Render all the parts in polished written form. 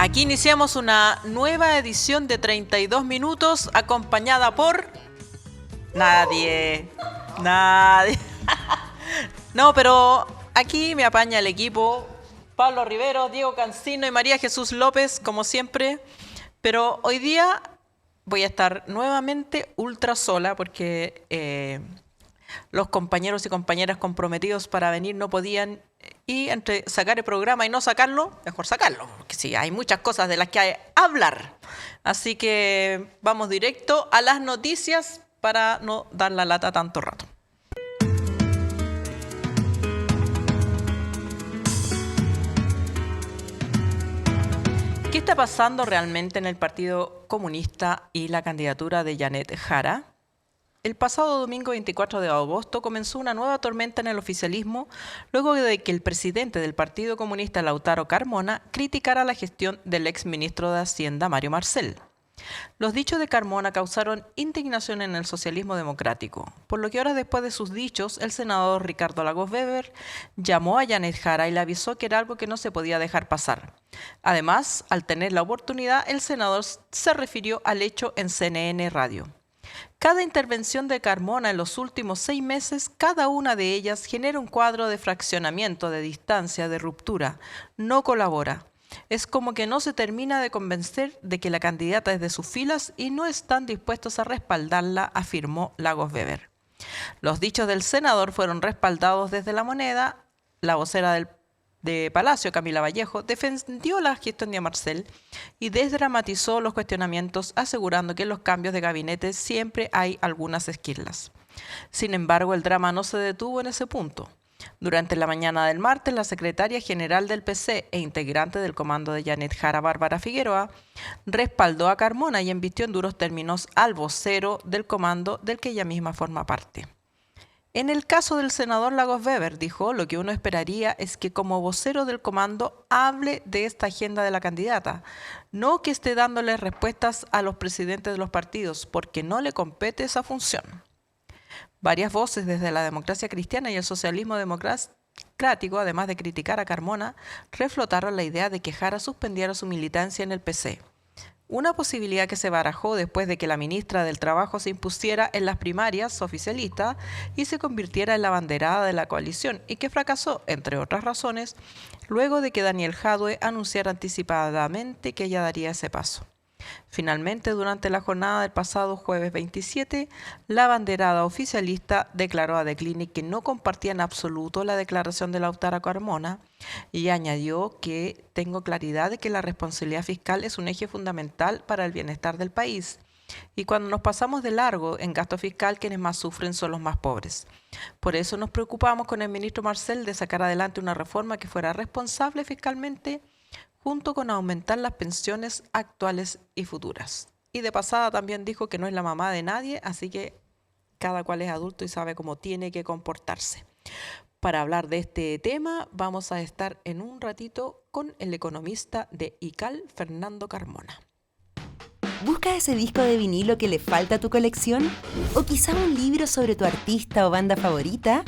Aquí iniciamos una nueva edición de 32 minutos acompañada por... Nadie. Nadie. No, pero aquí me apaña el equipo. Pablo Rivero, Diego Cancino y María Jesús López, como siempre. Pero hoy día voy a estar nuevamente ultra sola porque los compañeros y compañeras comprometidos para venir no podían, y entre sacar el programa y no sacarlo, mejor sacarlo, porque sí, hay muchas cosas de las que hay hablar. Así que vamos directo a las noticias para no dar la lata tanto rato. ¿Qué está pasando realmente en el Partido Comunista y la candidatura de Janet Jara? El pasado domingo 24 de agosto comenzó una nueva tormenta en el oficialismo luego de que el presidente del Partido Comunista, Lautaro Carmona, criticara la gestión del exministro de Hacienda, Mario Marcel. Los dichos de Carmona causaron indignación en el socialismo democrático, por lo que horas después de sus dichos, el senador Ricardo Lagos Weber llamó a Janet Jara y le avisó que era algo que no se podía dejar pasar. Además, al tener la oportunidad, el senador se refirió al hecho en CNN Radio. Cada intervención de Carmona en los últimos 6 meses, cada una de ellas genera un cuadro de fraccionamiento, de distancia, de ruptura. No colabora. Es como que no se termina de convencer de que la candidata es de sus filas y no están dispuestos a respaldarla, afirmó Lagos Weber. Los dichos del senador fueron respaldados desde La Moneda. La vocera de Palacio, Camila Vallejo, defendió la gestión de Marcel y desdramatizó los cuestionamientos, asegurando que en los cambios de gabinete siempre hay algunas esquirlas. Sin embargo, el drama no se detuvo en ese punto. Durante la mañana del martes, la secretaria general del PC e integrante del comando de Janet Jara, Bárbara Figueroa, respaldó a Carmona y embistió en duros términos al vocero del comando del que ella misma forma parte. En el caso del senador Lagos Weber, dijo, lo que uno esperaría es que como vocero del comando hable de esta agenda de la candidata, no que esté dándole respuestas a los presidentes de los partidos, porque no le compete esa función. Varias voces desde la democracia cristiana y el socialismo democrático, además de criticar a Carmona, reflotaron la idea de que Jara suspendiera su militancia en el PC. Una posibilidad que se barajó después de que la ministra del Trabajo se impusiera en las primarias oficialistas y se convirtiera en la abanderada de la coalición y que fracasó, entre otras razones, luego de que Daniel Jadue anunciara anticipadamente que ella daría ese paso. Finalmente, durante la jornada del pasado jueves 27, la abanderada oficialista declaró a The Clinic que no compartía en absoluto la declaración de Lautaro Carmona y añadió que tengo claridad de que la responsabilidad fiscal es un eje fundamental para el bienestar del país. Y cuando nos pasamos de largo en gasto fiscal, quienes más sufren son los más pobres. Por eso nos preocupamos con el ministro Marcel de sacar adelante una reforma que fuera responsable fiscalmente, junto con aumentar las pensiones actuales y futuras. Y de pasada también dijo que no es la mamá de nadie, así que cada cual es adulto y sabe cómo tiene que comportarse. Para hablar de este tema, vamos a estar en un ratito con el economista de ICAL, Fernando Carmona. ¿Buscas ese disco de vinilo que le falta a tu colección? ¿O quizá un libro sobre tu artista o banda favorita?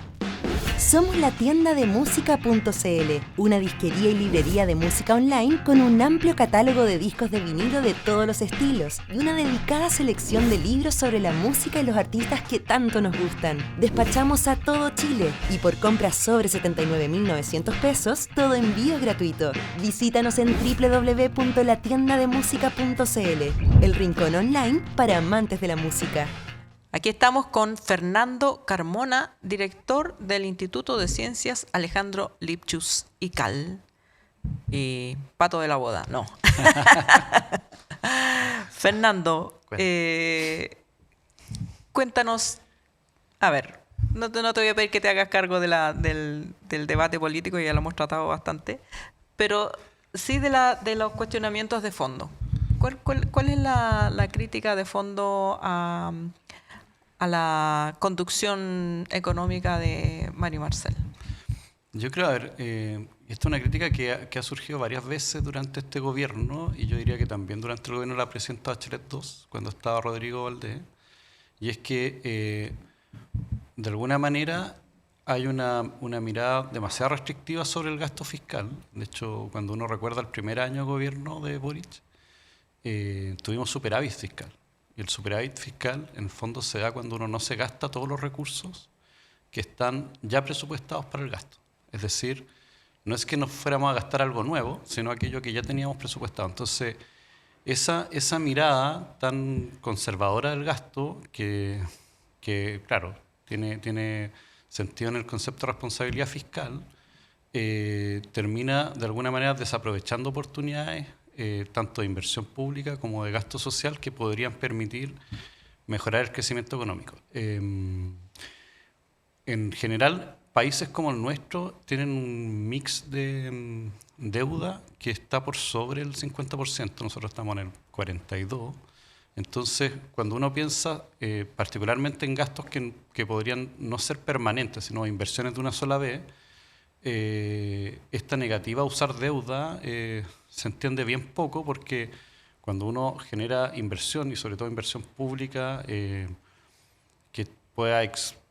Somos la tienda de música.cl, una disquería y librería de música online con un amplio catálogo de discos de vinilo de todos los estilos y una dedicada selección de libros sobre la música y los artistas que tanto nos gustan. Despachamos a todo Chile y por compras sobre 79.900 pesos, todo envío es gratuito. Visítanos en www.latiendademusica.cl, el rincón online para amantes de la música. Aquí estamos con Fernando Carmona, director del Instituto de Ciencias Alejandro Lipschutz ICAL. Y pato de la boda, no. Fernando, cuéntanos, a ver, no te voy a pedir que te hagas cargo del debate político, ya lo hemos tratado bastante, pero sí de los cuestionamientos de fondo. ¿Cuál es la crítica de fondo a la conducción económica de Mario Marcel? Yo creo, a ver, esta es una crítica que ha surgido varias veces durante este gobierno, y yo diría que también durante el gobierno de la presidenta Bachelet II, cuando estaba Rodrigo Valdés, y es que de alguna manera hay una mirada demasiado restrictiva sobre el gasto fiscal. De hecho, cuando uno recuerda el primer año de gobierno de Boric, tuvimos superávit fiscal. Y el superávit fiscal, en el fondo, se da cuando uno no se gasta todos los recursos que están ya presupuestados para el gasto. Es decir, no es que nos fuéramos a gastar algo nuevo, sino aquello que ya teníamos presupuestado. Entonces, esa mirada tan conservadora del gasto, que claro, tiene sentido en el concepto de responsabilidad fiscal, termina de alguna manera desaprovechando oportunidades tanto de inversión pública como de gasto social que podrían permitir mejorar el crecimiento económico. En general, países como el nuestro tienen un mix de deuda que está por sobre el 50%, nosotros estamos en el 42%. Entonces, cuando uno piensa particularmente en gastos que podrían no ser permanentes, sino inversiones de una sola vez, esta negativa a usar deuda se entiende bien poco, porque cuando uno genera inversión, y sobre todo inversión pública, que pueda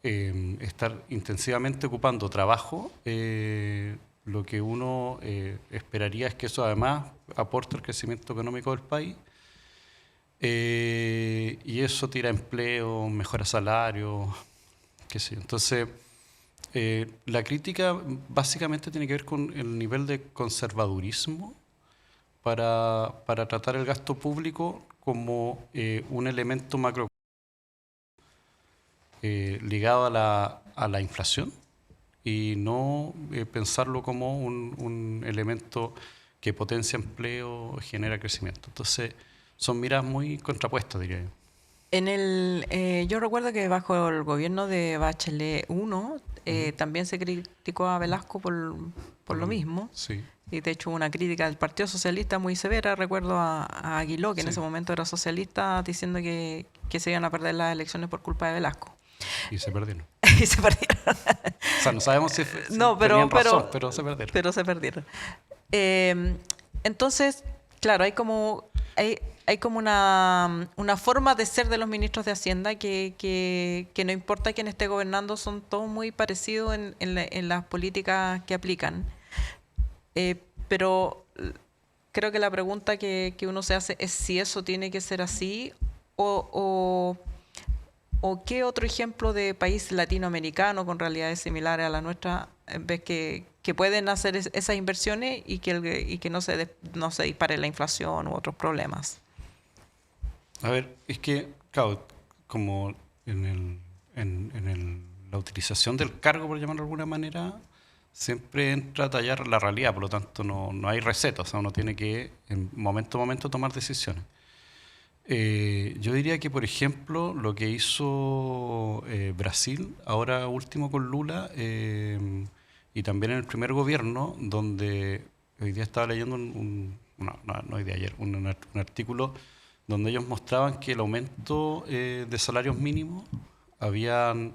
estar intensivamente ocupando trabajo, lo que uno esperaría es que eso además aporte al crecimiento económico del país, y eso tira empleo, mejora salarios, qué sé yo. Entonces, la crítica básicamente tiene que ver con el nivel de conservadurismo para tratar el gasto público como un elemento macro ligado a la inflación, y no pensarlo como un elemento que potencia empleo, genera crecimiento. Entonces, son miradas muy contrapuestas, diría yo. Yo recuerdo que bajo el gobierno de Bachelet I también se criticó a Velasco por lo mismo. Sí. Y de hecho una crítica del Partido Socialista muy severa. Recuerdo a Aguiló, que en ese momento era socialista, diciendo que se iban a perder las elecciones por culpa de Velasco. Y se perdieron. Y se perdieron. O sea, no sabemos si No, tenían razón, pero se perdieron. Pero se perdieron. Entonces, claro, hay como una forma de ser de los ministros de Hacienda que no importa quién esté gobernando, son todos muy parecidos en las políticas que aplican. Pero creo que la pregunta que uno se hace es si eso tiene que ser así o qué otro ejemplo de país latinoamericano con realidades similares a la nuestra ves que pueden hacer esas inversiones y que no se dispare la inflación u otros problemas. A ver, es que, claro, como la utilización del cargo, por llamarlo de alguna manera, siempre entra a tallar la realidad, por lo tanto no hay receta, o sea, uno tiene que en momento a momento tomar decisiones. Yo diría que, por ejemplo, lo que hizo Brasil, ahora último con Lula, y también en el primer gobierno, donde hoy día estaba leyendo no hoy día, ayer, un artículo donde ellos mostraban que el aumento de salarios mínimos habían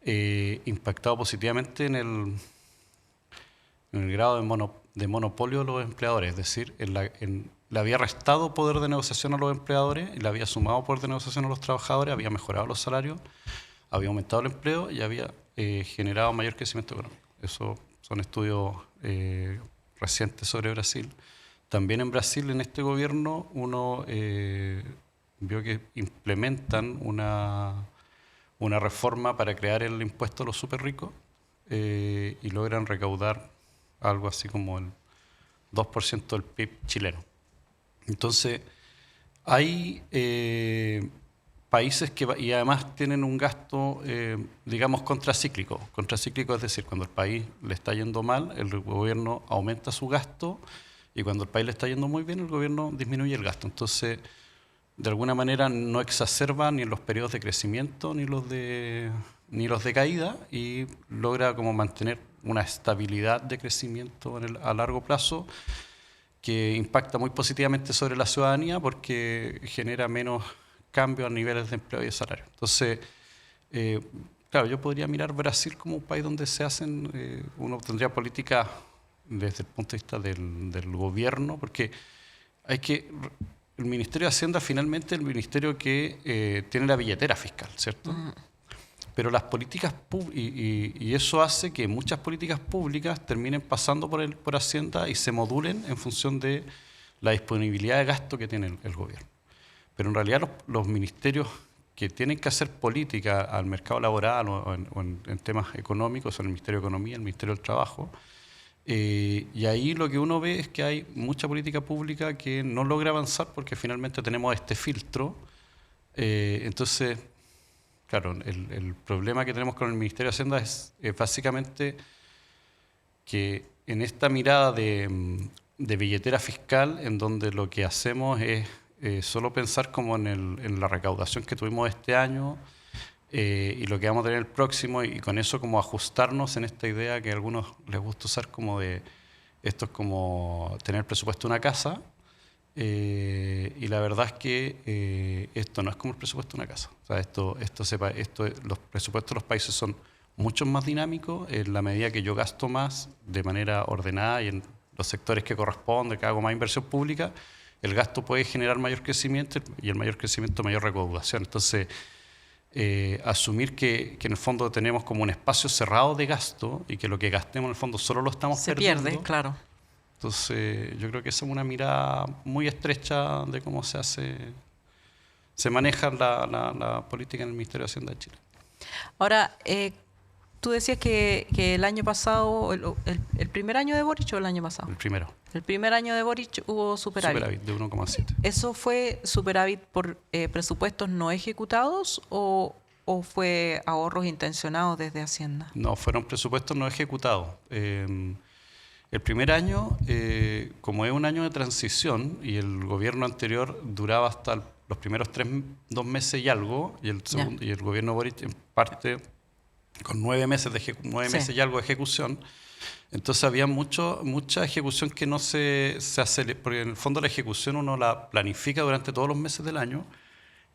impactado positivamente en el grado de monopolio de los empleadores, es decir, le había restado poder de negociación a los empleadores y le había sumado poder de negociación a los trabajadores, había mejorado los salarios, había aumentado el empleo y había generado mayor crecimiento económico. Eso son estudios recientes sobre Brasil. También en Brasil, en este gobierno, uno vio que implementan una reforma para crear el impuesto a los súper ricos y logran recaudar algo así como el 2% del PIB chileno. Entonces, hay países y además tienen un gasto, digamos, contracíclico. Contracíclico es decir, cuando el país le está yendo mal, el gobierno aumenta su gasto, y cuando el país le está yendo muy bien, el gobierno disminuye el gasto. Entonces, de alguna manera no exacerba ni los periodos de crecimiento ni los de caída, y logra como mantener una estabilidad de crecimiento a largo plazo que impacta muy positivamente sobre la ciudadanía porque genera menos cambios a niveles de empleo y de salario. Entonces, claro, yo podría mirar Brasil como un país donde se hacen, uno tendría políticas desde el punto de vista del gobierno, porque el Ministerio de Hacienda finalmente es el ministerio que tiene la billetera fiscal, ¿cierto? pero las políticas y eso hace que muchas políticas públicas terminen pasando por Hacienda y se modulen en función de la disponibilidad de gasto que tiene el gobierno. Pero en realidad los ministerios que tienen que hacer política al mercado laboral o en temas económicos son el Ministerio de Economía, el Ministerio del Trabajo, y ahí lo que uno ve es que hay mucha política pública que no logra avanzar porque finalmente tenemos este filtro. Entonces, claro, el problema que tenemos con el Ministerio de Hacienda es básicamente que en esta mirada de billetera fiscal, en donde lo que hacemos es solo pensar como en la recaudación que tuvimos este año y lo que vamos a tener el próximo, y con eso como ajustarnos en esta idea que a algunos les gusta usar como de esto es como tener presupuesto de una casa, y la verdad es que esto no es como el presupuesto de una casa. O sea, los presupuestos de los países son mucho más dinámicos en la medida que yo gasto más de manera ordenada y en los sectores que corresponden, que hago más inversión pública, el gasto puede generar mayor crecimiento y el mayor crecimiento mayor recaudación. Entonces, asumir que en el fondo tenemos como un espacio cerrado de gasto y que lo que gastemos en el fondo solo lo estamos perdiendo. Se pierde, claro. Entonces, yo creo que esa es una mirada muy estrecha de cómo se maneja la política en el Ministerio de Hacienda de Chile. Ahora, tú decías que el año pasado, el primer año de Boric o el año pasado. El primero. El primer año de Boric hubo superávit. Superávit de 1,7. ¿Eso fue superávit por presupuestos no ejecutados o fue ahorros intencionados desde Hacienda? No, fueron presupuestos no ejecutados. El primer año, como es un año de transición y el gobierno anterior duraba hasta los primeros 2 meses y algo, y el gobierno Boric en parte con 9 meses y algo de ejecución. Entonces había mucha ejecución que no se hace, porque en el fondo la ejecución uno la planifica durante todos los meses del año,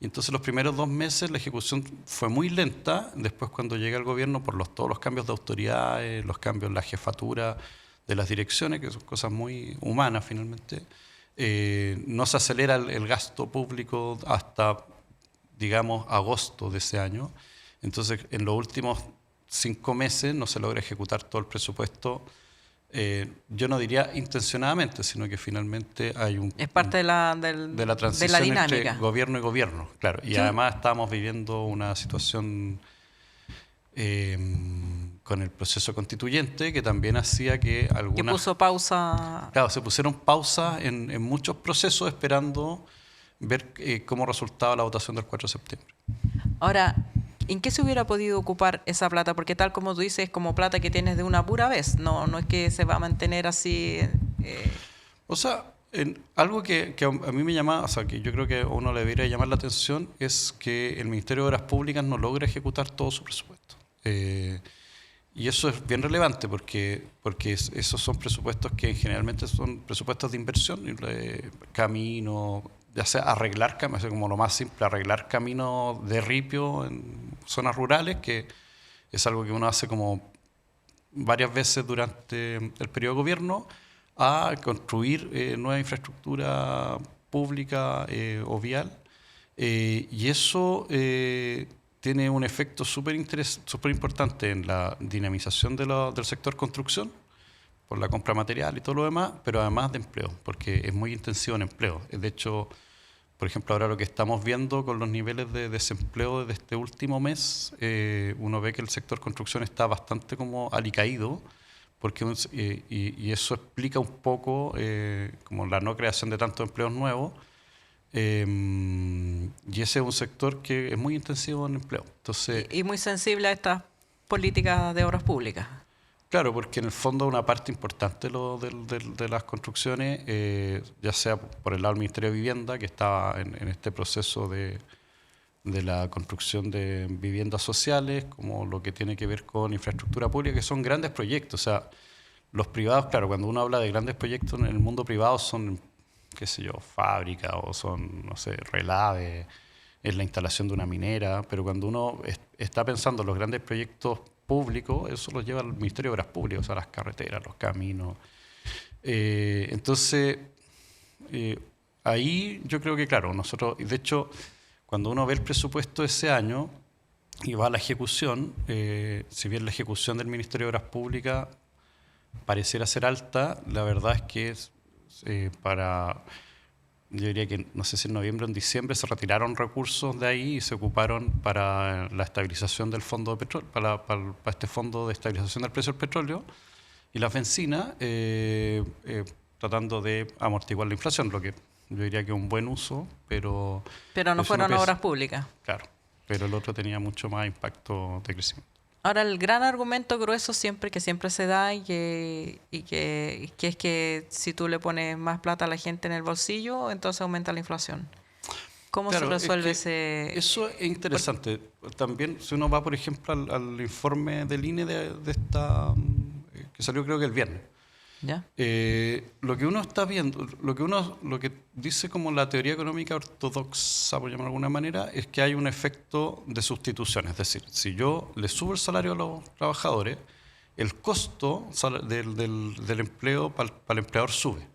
y entonces los primeros 2 meses la ejecución fue muy lenta. Después, cuando llega el gobierno, por todos los cambios de autoridades, los cambios en la jefatura de las direcciones, que son cosas muy humanas finalmente, no se acelera el gasto público hasta, digamos, agosto de ese año. Entonces, en los últimos 5 meses no se logra ejecutar todo el presupuesto, yo no diría intencionadamente, sino que finalmente hay es parte de la transición dinámica entre gobierno y gobierno, claro. Y además estamos viviendo una situación con el proceso constituyente que también hacía que algunas... Que puso pausa... Claro, se pusieron pausas en muchos procesos esperando ver cómo resultaba la votación del 4 de septiembre. Ahora, ¿en qué se hubiera podido ocupar esa plata? Porque tal como tú dices, es como plata que tienes de una pura vez, no es que se va a mantener así... O sea, algo que a mí me llama, o sea, que yo creo que a uno le debería llamar la atención, es que el Ministerio de Obras Públicas no logra ejecutar todo su presupuesto. Y eso es bien relevante porque esos son presupuestos que generalmente son presupuestos de inversión, camino, ya sea arreglar caminos, como lo más simple, arreglar caminos de ripio en zonas rurales, que es algo que uno hace como varias veces durante el periodo de gobierno, a construir nueva infraestructura pública o vial. Y eso tiene un efecto súper importante en la dinamización del sector construcción, por la compra material y todo lo demás, pero además de empleo, porque es muy intensivo en empleo. De hecho, por ejemplo, ahora lo que estamos viendo con los niveles de desempleo de este último mes, uno ve que el sector construcción está bastante como alicaído, porque y eso explica un poco como la no creación de tantos empleos nuevos, y ese es un sector que es muy intensivo en empleo. Entonces, y muy sensible a estas políticas de obras públicas. Claro, porque en el fondo una parte importante de las construcciones, ya sea por el lado del Ministerio de Vivienda, que estaba en este proceso de la construcción de viviendas sociales, como lo que tiene que ver con infraestructura pública, que son grandes proyectos. O sea, los privados, claro, cuando uno habla de grandes proyectos en el mundo privado son, qué sé yo, fábricas o son, no sé, relaves, es la instalación de una minera, pero cuando uno está pensando en los grandes proyectos público, eso lo lleva al Ministerio de Obras Públicas, o sea, las carreteras, los caminos. Entonces, ahí yo creo que, claro, nosotros, de hecho, cuando uno ve el presupuesto de ese año, y va a la ejecución. Si bien la ejecución del Ministerio de Obras Públicas pareciera ser alta, la verdad es que yo diría que, no sé si en noviembre o en diciembre, se retiraron recursos de ahí y se ocuparon para la estabilización del fondo de petróleo, para este fondo de estabilización del precio del petróleo y las bencinas, tratando de amortiguar la inflación, lo que yo diría que es un buen uso, pero... Pero no fueron obras públicas. Claro, pero el otro tenía mucho más impacto de crecimiento. Ahora, el gran argumento grueso que siempre se da y que es que si tú le pones más plata a la gente en el bolsillo, entonces aumenta la inflación. ¿Cómo se resuelve ese...? Eso es interesante. También, si uno va, por ejemplo, al informe del INE de esta que salió creo que el viernes. ¿Ya? Lo que uno está viendo, lo que dice como la teoría económica ortodoxa, por llamarlo de alguna manera, es que hay un efecto de sustitución. Es decir, si yo le subo el salario a los trabajadores, el costo del empleo para el empleador sube.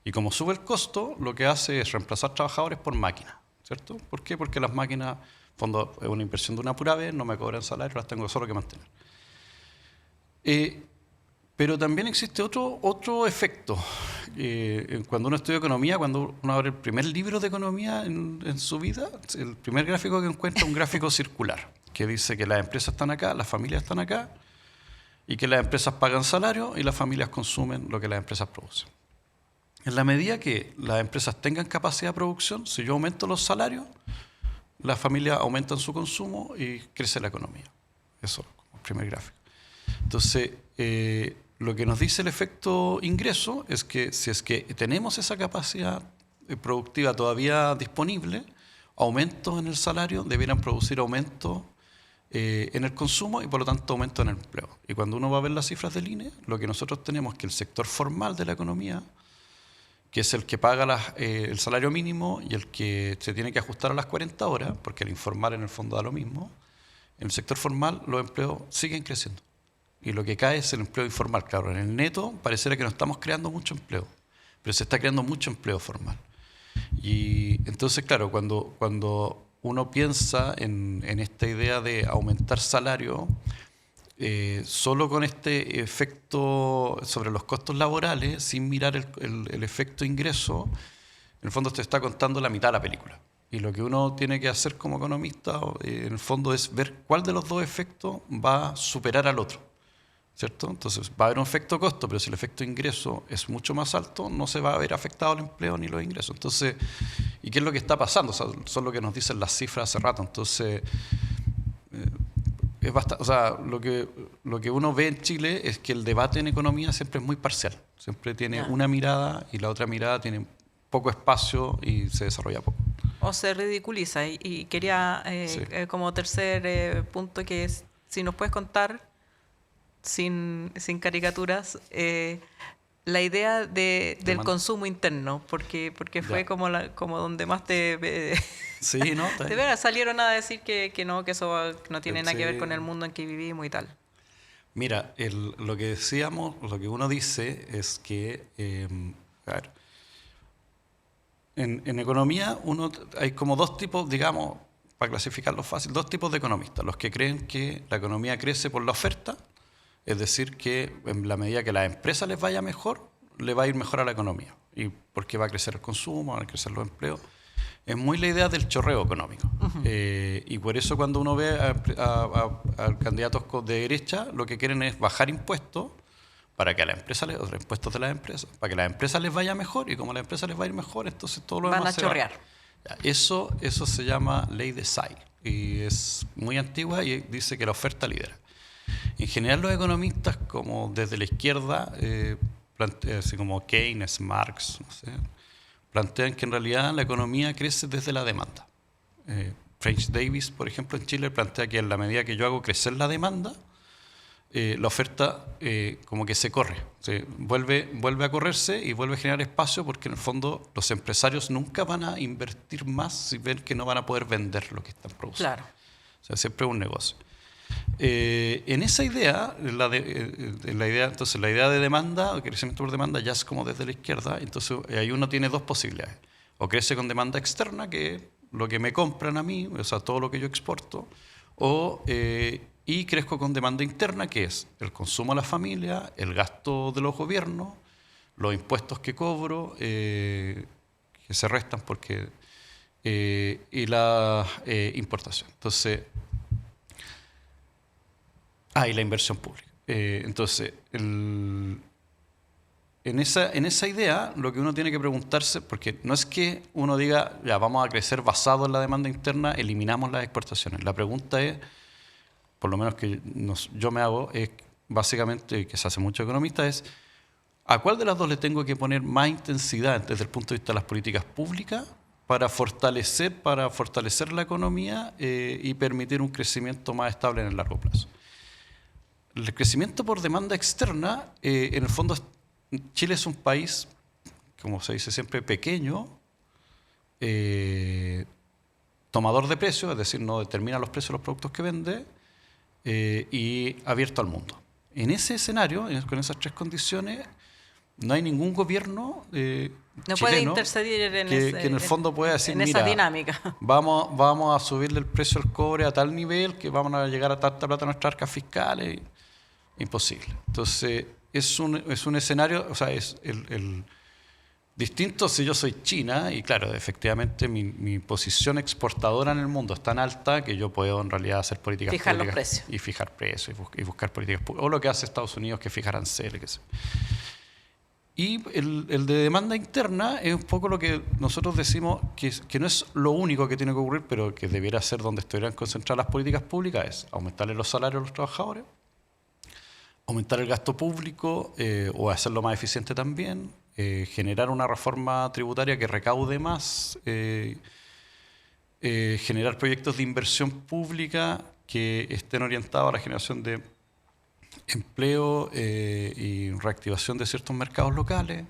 Y como sube el costo, lo que hace es reemplazar trabajadores por máquinas, ¿cierto? ¿Por qué? Porque las máquinas, en fondo, es una inversión de una pura vez, no me cobran salario, las tengo solo que mantener. Pero también existe otro efecto. Cuando uno estudia economía, cuando uno abre el primer libro de economía en su vida, el primer gráfico que encuentra es un gráfico circular, que dice que las empresas están acá, las familias están acá, y que las empresas pagan salario y las familias consumen lo que las empresas producen. En la medida que las empresas tengan capacidad de producción, si yo aumento los salarios, las familias aumentan su consumo y crece la economía. Eso como el primer gráfico. Entonces, lo que nos dice el efecto ingreso es que si es que tenemos esa capacidad productiva todavía disponible, aumentos en el salario debieran producir aumentos en el consumo y por lo tanto aumento en el empleo. Y cuando uno va a ver las cifras del INE, lo que nosotros tenemos es que el sector formal de la economía, que es el que paga el salario mínimo y el que se tiene que ajustar a las 40 horas, porque el informal en el fondo da lo mismo, en el sector formal los empleos siguen creciendo. Y lo que cae es el empleo informal. Claro, en el neto pareciera que no estamos creando mucho empleo, pero se está creando mucho empleo formal. Y entonces, claro, cuando uno piensa en esta idea de aumentar salario, solo con este efecto sobre los costos laborales, sin mirar el efecto ingreso, en el fondo te está contando la mitad de la película. Y lo que uno tiene que hacer como economista, en el fondo, es ver cuál de los dos efectos va a superar al otro, ¿cierto? Entonces va a haber un efecto costo, pero si el efecto ingreso es mucho más alto, no se va a ver afectado el empleo ni los ingresos. Entonces, ¿y qué es lo que está pasando? O sea, son lo que nos dicen las cifras hace rato. Entonces, es bastante, o sea, lo que uno ve en Chile es que el debate en economía siempre es muy parcial. Siempre tiene una mirada y la otra mirada tiene poco espacio y se desarrolla poco. O se ridiculiza. Y quería, Sí. como tercer punto, que es, si nos puedes contar, sin caricaturas, la idea del consumo interno, porque fue como donde más Sí, ¿no? de veras salieron a decir que no, que eso no tiene nada que ver con el mundo en que vivimos y tal. Mira, lo que decíamos, lo que uno dice es que, a ver, en economía hay como dos tipos, digamos, para clasificarlo fácil, dos tipos de economistas. Los que creen que la economía crece por la oferta, es decir, que en la medida que a las empresas les vaya mejor, le va a ir mejor a la economía. Y porque va a crecer el consumo, van a crecer los empleos. Es muy la idea del chorreo económico. Uh-huh. Y por eso cuando uno ve a candidatos de derecha, lo que quieren es bajar impuestos para que a las empresas, los impuestos de las empresas, para que a las empresas les vaya mejor, y como a las empresas les va a ir mejor, entonces todo lo demás van a chorrear. Eso se llama ley de Say, y es muy antigua y dice que la oferta lidera. En general los economistas, como desde la izquierda, así como Keynes, Marx, no sé, plantean que en realidad la economía crece desde la demanda. French Davis, por ejemplo, en Chile plantea que en la medida que yo hago crecer la demanda, la oferta como que se corre, vuelve a correrse y vuelve a generar espacio, porque en el fondo los empresarios nunca van a invertir más si ven que no van a poder vender lo que están produciendo. Claro. O sea, siempre es un negocio. En esa idea, entonces la idea de demanda, o crecimiento por demanda, ya es como desde la izquierda. Entonces ahí uno tiene dos posibilidades: o crece con demanda externa, que es lo que me compran a mí, o sea, todo lo que yo exporto, Y crezco con demanda interna, que es el consumo a la familia, el gasto de los gobiernos, los impuestos que cobro, que se restan porque y la importación. Entonces, y la inversión pública. Entonces, en esa idea, lo que uno tiene que preguntarse, porque no es que uno diga, ya vamos a crecer basado en la demanda interna, eliminamos las exportaciones. La pregunta es, por lo menos que yo me hago, es básicamente, que se hace mucho economista, es ¿a cuál de las dos le tengo que poner más intensidad desde el punto de vista de las políticas públicas para fortalecer la economía y permitir un crecimiento más estable en el largo plazo? El crecimiento por demanda externa, en el fondo, Chile es un país, como se dice siempre, pequeño, tomador de precios, es decir, no determina los precios de los productos que vende, y abierto al mundo. En ese escenario, con esas tres condiciones, no hay ningún gobierno no chileno puede interceder que en el fondo pueda decir, en esa mira, dinámica. Vamos a subirle el precio del cobre a tal nivel que vamos a llegar a tanta plata a nuestras arcas fiscales. Imposible. Entonces, es un escenario, o sea, es el distinto si yo soy China, y claro, efectivamente mi posición exportadora en el mundo es tan alta que yo puedo en realidad hacer políticas fijar públicas. Los precios. Y fijar precios y buscar políticas públicas. O lo que hace Estados Unidos, que fija aranceles, qué sé. Y el de demanda interna es un poco lo que nosotros decimos que no es lo único que tiene que ocurrir, pero que debiera ser donde estuvieran concentradas las políticas públicas, es aumentarle los salarios a los trabajadores, aumentar el gasto público o hacerlo más eficiente también, generar una reforma tributaria que recaude más, generar proyectos de inversión pública que estén orientados a la generación de empleo y reactivación de ciertos mercados locales.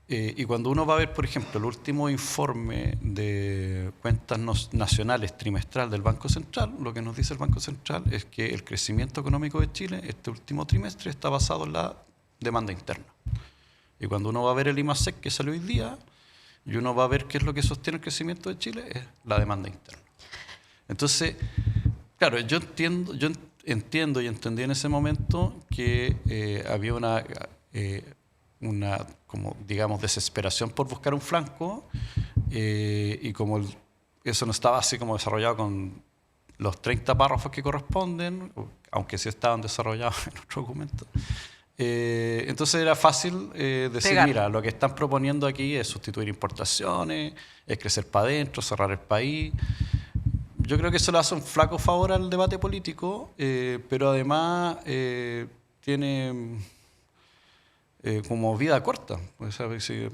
Y cuando uno va a ver, por ejemplo, el último informe de cuentas nacionales trimestral del Banco Central, lo que nos dice el Banco Central es que el crecimiento económico de Chile este último trimestre está basado en la demanda interna. Y cuando uno va a ver el IMASEC que salió hoy día, y uno va a ver qué es lo que sostiene el crecimiento de Chile, es la demanda interna. Entonces, claro, yo entiendo y entendí en ese momento que había una como digamos desesperación por buscar un flanco, y como eso no estaba así como desarrollado con los 30 párrafos que corresponden, aunque sí estaban desarrollados en otro documento, entonces era fácil decir, mira, lo que están proponiendo aquí es sustituir importaciones, es crecer para adentro, cerrar el país. Yo creo que eso le hace un flaco favor al debate político, pero además tiene como vida corta. O sea, si el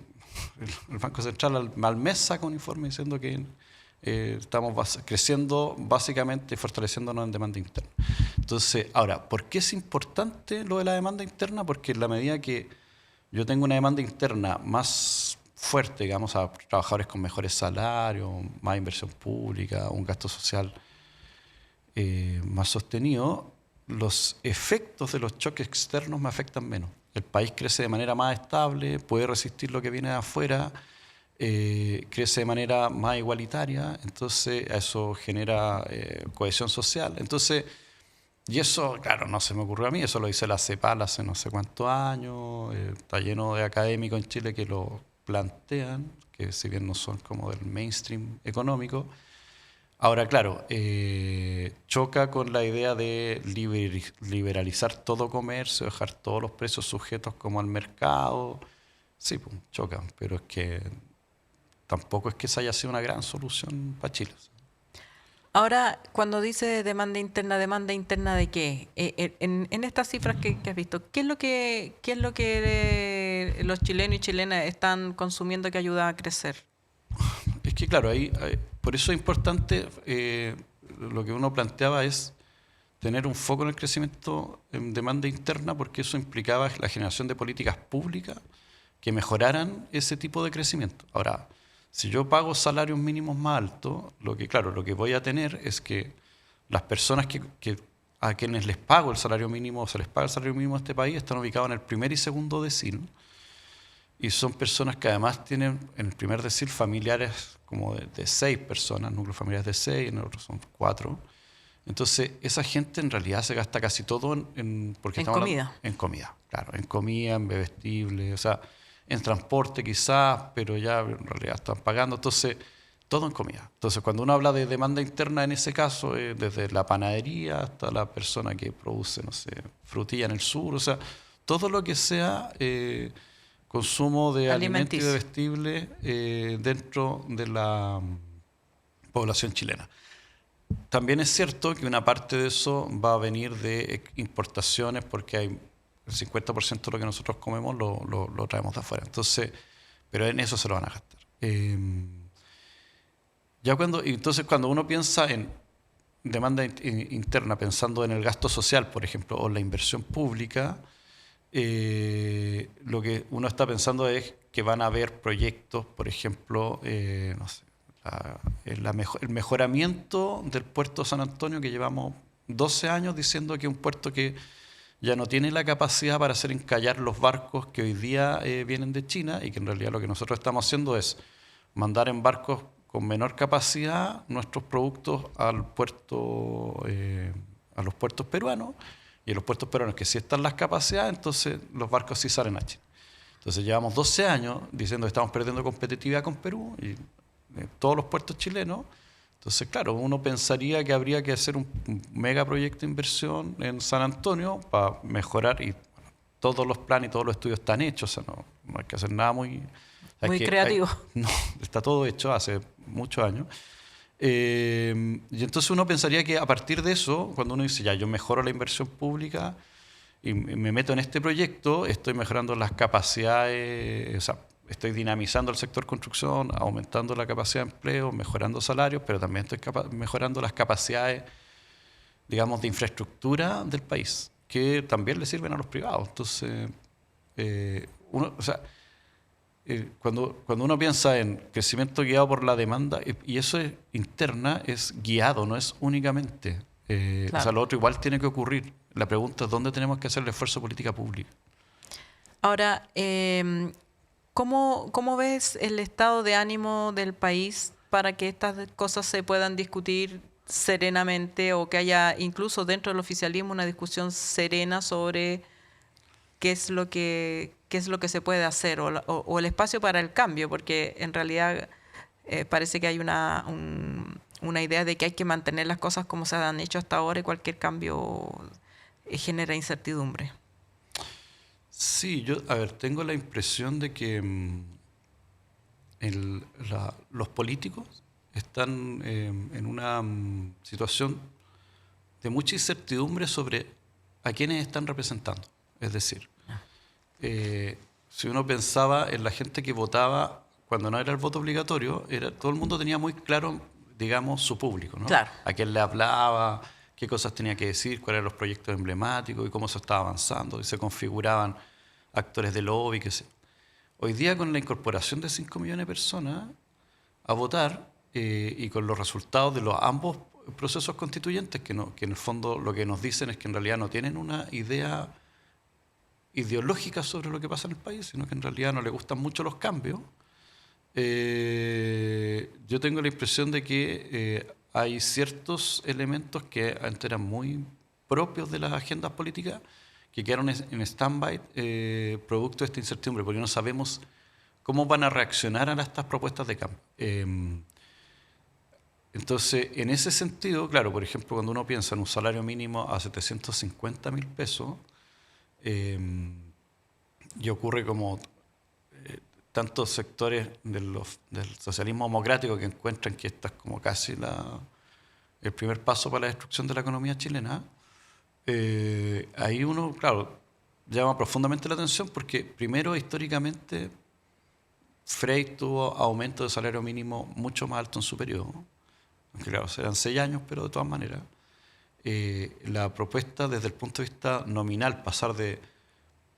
Banco Central al mes saca un informe diciendo que estamos creciendo básicamente y fortaleciéndonos en demanda interna. Entonces, ahora, ¿por qué es importante lo de la demanda interna? Porque en la medida que yo tengo una demanda interna más fuerte, digamos, a trabajadores con mejores salarios, más inversión pública, un gasto social más sostenido, los efectos de los choques externos me afectan menos. El país crece de manera más estable, puede resistir lo que viene de afuera, crece de manera más igualitaria, entonces eso genera cohesión social. Entonces, y eso, claro, no se me ocurrió a mí, eso lo dice la CEPAL hace no sé cuántos años, está lleno de académicos en Chile que lo plantean, que si bien no son como del mainstream económico. Ahora, claro, choca con la idea de liberalizar todo comercio, dejar todos los precios sujetos como al mercado. Sí, pues, choca, pero es que tampoco es que esa haya sido una gran solución para Chile. Ahora, cuando dice demanda interna ¿de qué? En estas cifras que has visto, ¿qué es lo que los chilenos y chilenas están consumiendo que ayuda a crecer? Es que claro, por eso es importante, lo que uno planteaba es tener un foco en el crecimiento en demanda interna, porque eso implicaba la generación de políticas públicas que mejoraran ese tipo de crecimiento. Ahora, si yo pago salarios mínimos más altos, lo que voy a tener es que las personas a quienes les pago el salario mínimo, o se les paga el salario mínimo de este país, están ubicados en el primer y segundo decil, y son personas que además tienen en el primer decil familiares como de 6 personas, núcleos familiares de 6, en el otro son 4, Entonces, esa gente en realidad se gasta casi todo porque En estamos comida. en comida, claro, en comida, en bebestibles, o sea, en transporte quizás, pero ya en realidad están pagando, entonces, todo en comida. Entonces, cuando uno habla de demanda interna en ese caso, desde la panadería hasta la persona que produce, no sé, frutilla en el sur, o sea, todo lo que sea consumo de alimentos y Alimenticio. bebestibles dentro de la población chilena. También es cierto que una parte de eso va a venir de importaciones porque hay el 50% de lo que nosotros comemos lo traemos de afuera. Entonces, pero en eso se lo van a gastar. Entonces cuando uno piensa en demanda interna, pensando en el gasto social, por ejemplo, o la inversión pública, lo que uno está pensando es que van a haber proyectos, por ejemplo, no sé, el mejoramiento del puerto de San Antonio, que llevamos 12 años diciendo que es un puerto que ya no tiene la capacidad para hacer encallar los barcos que hoy día vienen de China, y que en realidad lo que nosotros estamos haciendo es mandar en barcos con menor capacidad nuestros productos al puerto, a los puertos peruanos, y en los puertos peruanos que sí están las capacidades, entonces los barcos sí salen a China. Entonces llevamos 12 años diciendo que estamos perdiendo competitividad con Perú y todos los puertos chilenos. Entonces, claro, uno pensaría que habría que hacer un megaproyecto de inversión en San Antonio para mejorar, y bueno, todos los planes y todos los estudios están hechos, o sea, no hay que hacer nada muy Creativo. no, está todo hecho hace muchos años. Y entonces uno pensaría que a partir de eso, cuando uno dice, ya, yo mejoro la inversión pública y me meto en este proyecto, estoy mejorando las capacidades, o sea, estoy dinamizando el sector construcción, aumentando la capacidad de empleo, mejorando salarios, pero también estoy mejorando las capacidades, digamos, de infraestructura del país, que también le sirven a los privados. Entonces, cuando uno piensa en crecimiento guiado por la demanda, y eso es interna, es guiado, no es únicamente. Claro. O sea, lo otro igual tiene que ocurrir. La pregunta es dónde tenemos que hacer el esfuerzo de política pública. Ahora, ¿cómo ves el estado de ánimo del país para que estas cosas se puedan discutir serenamente, o que haya incluso dentro del oficialismo una discusión serena sobre qué es lo que se puede hacer, o el espacio para el cambio? Porque en realidad parece que hay una idea de que hay que mantener las cosas como se han hecho hasta ahora, y cualquier cambio genera incertidumbre. Sí, a ver, tengo la impresión de que los políticos están en una situación de mucha incertidumbre sobre a quiénes están representando. Es decir, si uno pensaba en la gente que votaba cuando no era el voto obligatorio, todo el mundo tenía muy claro, digamos, su público, ¿no? Claro. A quién le hablaba, qué cosas tenía que decir, cuáles eran los proyectos emblemáticos y cómo se estaba avanzando, y se configuraban actores de lobby, qué sé. Hoy día, con la incorporación de 5 millones de personas a votar, y con los resultados de ambos procesos constituyentes, que en el fondo lo que nos dicen es que en realidad no tienen una idea ideológica sobre lo que pasa en el país, sino que en realidad no les gustan mucho los cambios. Yo tengo la impresión de que hay ciertos elementos que antes eran muy propios de las agendas políticas que quedaron en stand-by producto de esta incertidumbre, porque no sabemos cómo van a reaccionar a estas propuestas de cambio. Entonces, en ese sentido, claro, por ejemplo, cuando uno piensa en un salario mínimo a 750.000 pesos, y ocurre como tantos sectores del socialismo democrático que encuentran que esta es como casi el primer paso para la destrucción de la economía chilena, ahí uno, claro, llama profundamente la atención, porque primero, históricamente, Frey tuvo aumento de salario mínimo mucho más alto en su periodo, aunque claro, serán 6 años, pero de todas maneras, la propuesta desde el punto de vista nominal, pasar de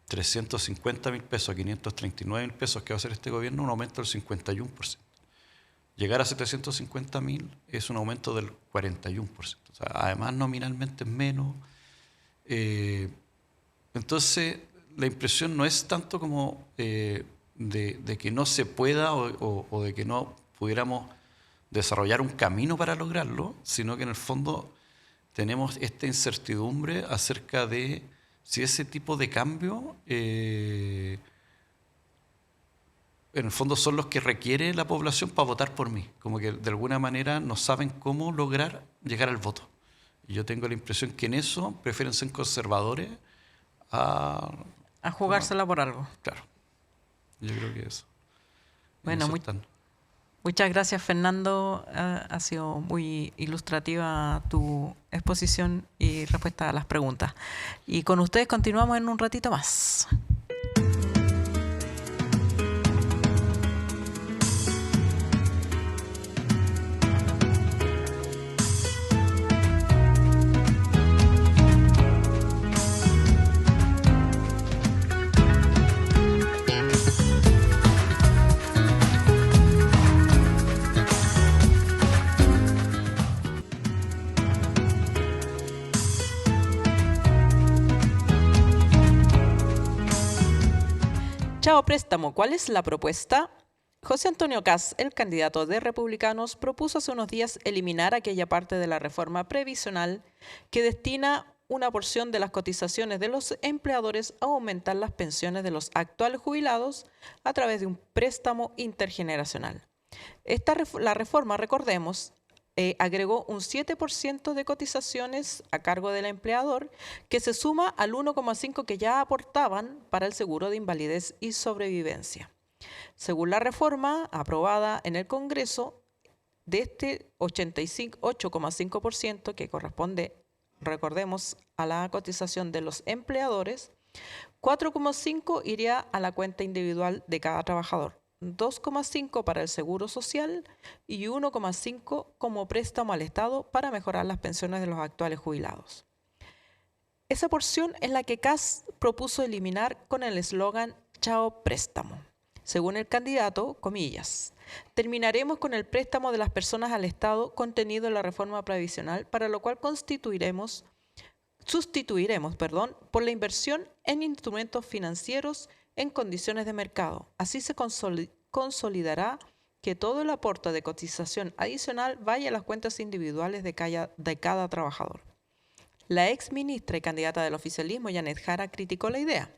350.000 pesos a 539.000 pesos que va a hacer este gobierno, un aumento del 51%. Llegar a 750.000 es un aumento del 41%. O sea, además, nominalmente es menos. Entonces, la impresión no es tanto como de que no se pueda o de que no pudiéramos desarrollar un camino para lograrlo, sino que en el fondo tenemos esta incertidumbre acerca de si ese tipo de cambio, en el fondo, son los que requiere la población para votar por mí. Como que de alguna manera no saben cómo lograr llegar al voto. Y yo tengo la impresión que en eso prefieren ser conservadores a jugársela por algo. Claro. Yo creo que eso. Bueno, muchas gracias, Fernando. Ha sido muy ilustrativa tu exposición y respuesta a las preguntas. Y con ustedes continuamos en un ratito más. Chao Préstamo, ¿cuál es la propuesta? José Antonio Kast, el candidato de Republicanos, propuso hace unos días eliminar aquella parte de la reforma previsional que destina una porción de las cotizaciones de los empleadores a aumentar las pensiones de los actuales jubilados a través de un préstamo intergeneracional. La reforma, recordemos, agregó un 7% de cotizaciones a cargo del empleador, que se suma al 1,5% que ya aportaban para el seguro de invalidez y sobrevivencia. Según la reforma aprobada en el Congreso, de este 8,5% que corresponde, recordemos, a la cotización de los empleadores, 4,5% iría a la cuenta individual de cada trabajador, 2,5% para el seguro social y 1,5% como préstamo al Estado para mejorar las pensiones de los actuales jubilados. Esa porción es la que Kast propuso eliminar con el eslogan Chao Préstamo. Según el candidato, comillas, terminaremos con el préstamo de las personas al Estado contenido en la reforma previsional, para lo cual sustituiremos por la inversión en instrumentos financieros en condiciones de mercado. Así se consolidará que todo el aporte de cotización adicional vaya a las cuentas individuales de cada trabajador. La ex ministra y candidata del oficialismo, Janet Jara, criticó la idea.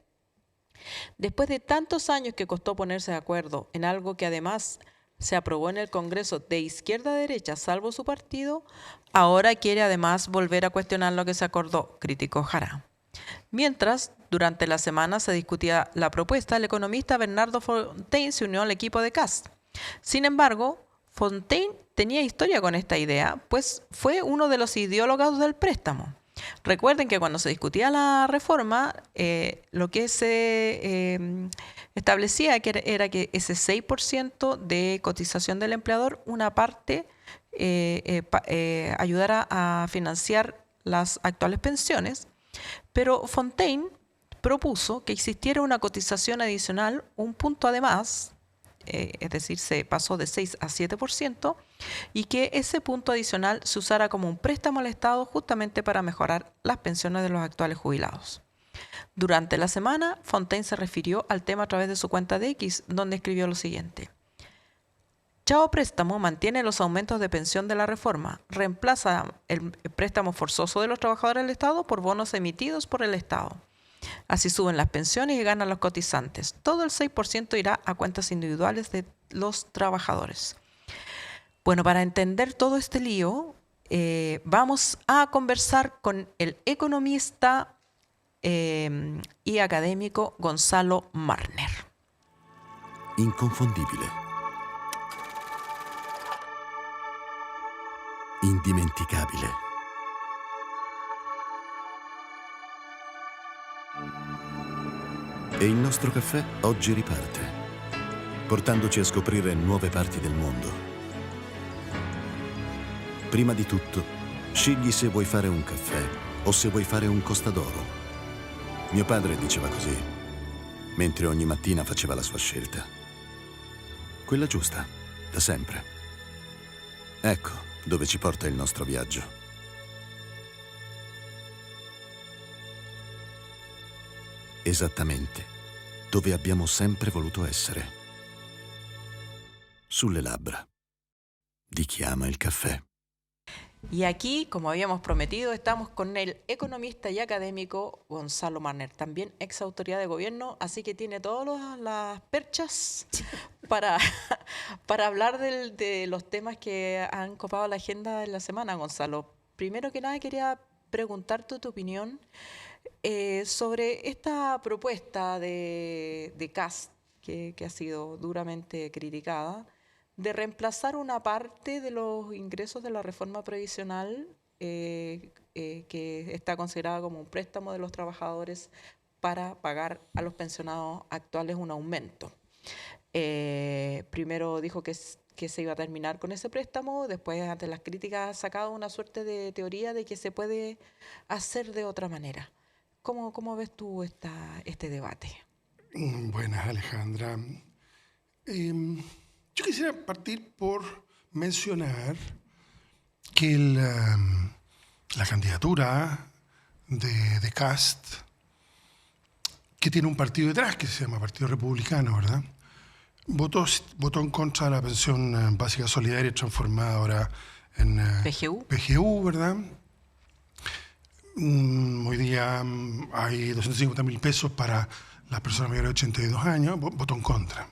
Después de tantos años que costó ponerse de acuerdo en algo que además se aprobó en el Congreso de izquierda a derecha, salvo su partido, ahora quiere además volver a cuestionar lo que se acordó, criticó Jara. Mientras, durante la semana se discutía la propuesta, el economista Bernardo Fontaine se unió al equipo de Kast. Sin embargo, Fontaine tenía historia con esta idea, pues fue uno de los ideólogos del préstamo. Recuerden que cuando se discutía la reforma, lo que se establecía era que ese 6% de cotización del empleador, una parte ayudara a financiar las actuales pensiones, pero Fontaine propuso que existiera una cotización adicional, un punto además, es decir, se pasó de 6 a 7%, y que ese punto adicional se usara como un préstamo al Estado justamente para mejorar las pensiones de los actuales jubilados. Durante la semana, Fontaine se refirió al tema a través de su cuenta de X, donde escribió lo siguiente. Chao Préstamo mantiene los aumentos de pensión de la reforma, reemplaza el préstamo forzoso de los trabajadores del Estado por bonos emitidos por el Estado. Así suben las pensiones y ganan los cotizantes. Todo el 6% irá a cuentas individuales de los trabajadores. Bueno, para entender todo este lío, vamos a conversar con el economista y académico Gonzalo Marner. Inconfondibile. Indimenticabile. E il nostro caffè oggi riparte, portandoci a scoprire nuove parti del mondo. Prima di tutto, scegli se vuoi fare un caffè o se vuoi fare un costadoro. Mio padre diceva così, mentre ogni mattina faceva la sua scelta. Quella giusta, da sempre. Ecco dove ci porta il nostro viaggio. Esattamente dove abbiamo sempre voluto essere. Sulle labbra di chi ama il caffè. Y aquí, como habíamos prometido, estamos con el economista y académico Gonzalo Marner, también ex autoridad de gobierno, así que tiene todas las perchas para hablar de los temas que han copado la agenda de la semana, Gonzalo. Primero que nada quería preguntarte tu opinión sobre esta propuesta de Kast, que ha sido duramente criticada, de reemplazar una parte de los ingresos de la reforma previsional que está considerada como un préstamo de los trabajadores para pagar a los pensionados actuales un aumento. Primero dijo que se iba a terminar con ese préstamo, después ante las críticas ha sacado una suerte de teoría de que se puede hacer de otra manera. ¿Cómo ves tú este debate? Buenas, Alejandra. Yo quisiera partir por mencionar que la candidatura de Kast, que tiene un partido detrás que se llama Partido Republicano, ¿verdad?, votó en contra de la pensión básica solidaria transformada ahora en PGU, ¿verdad? Hoy día hay 250.000 pesos para las personas mayores de 82 años, votó en contra.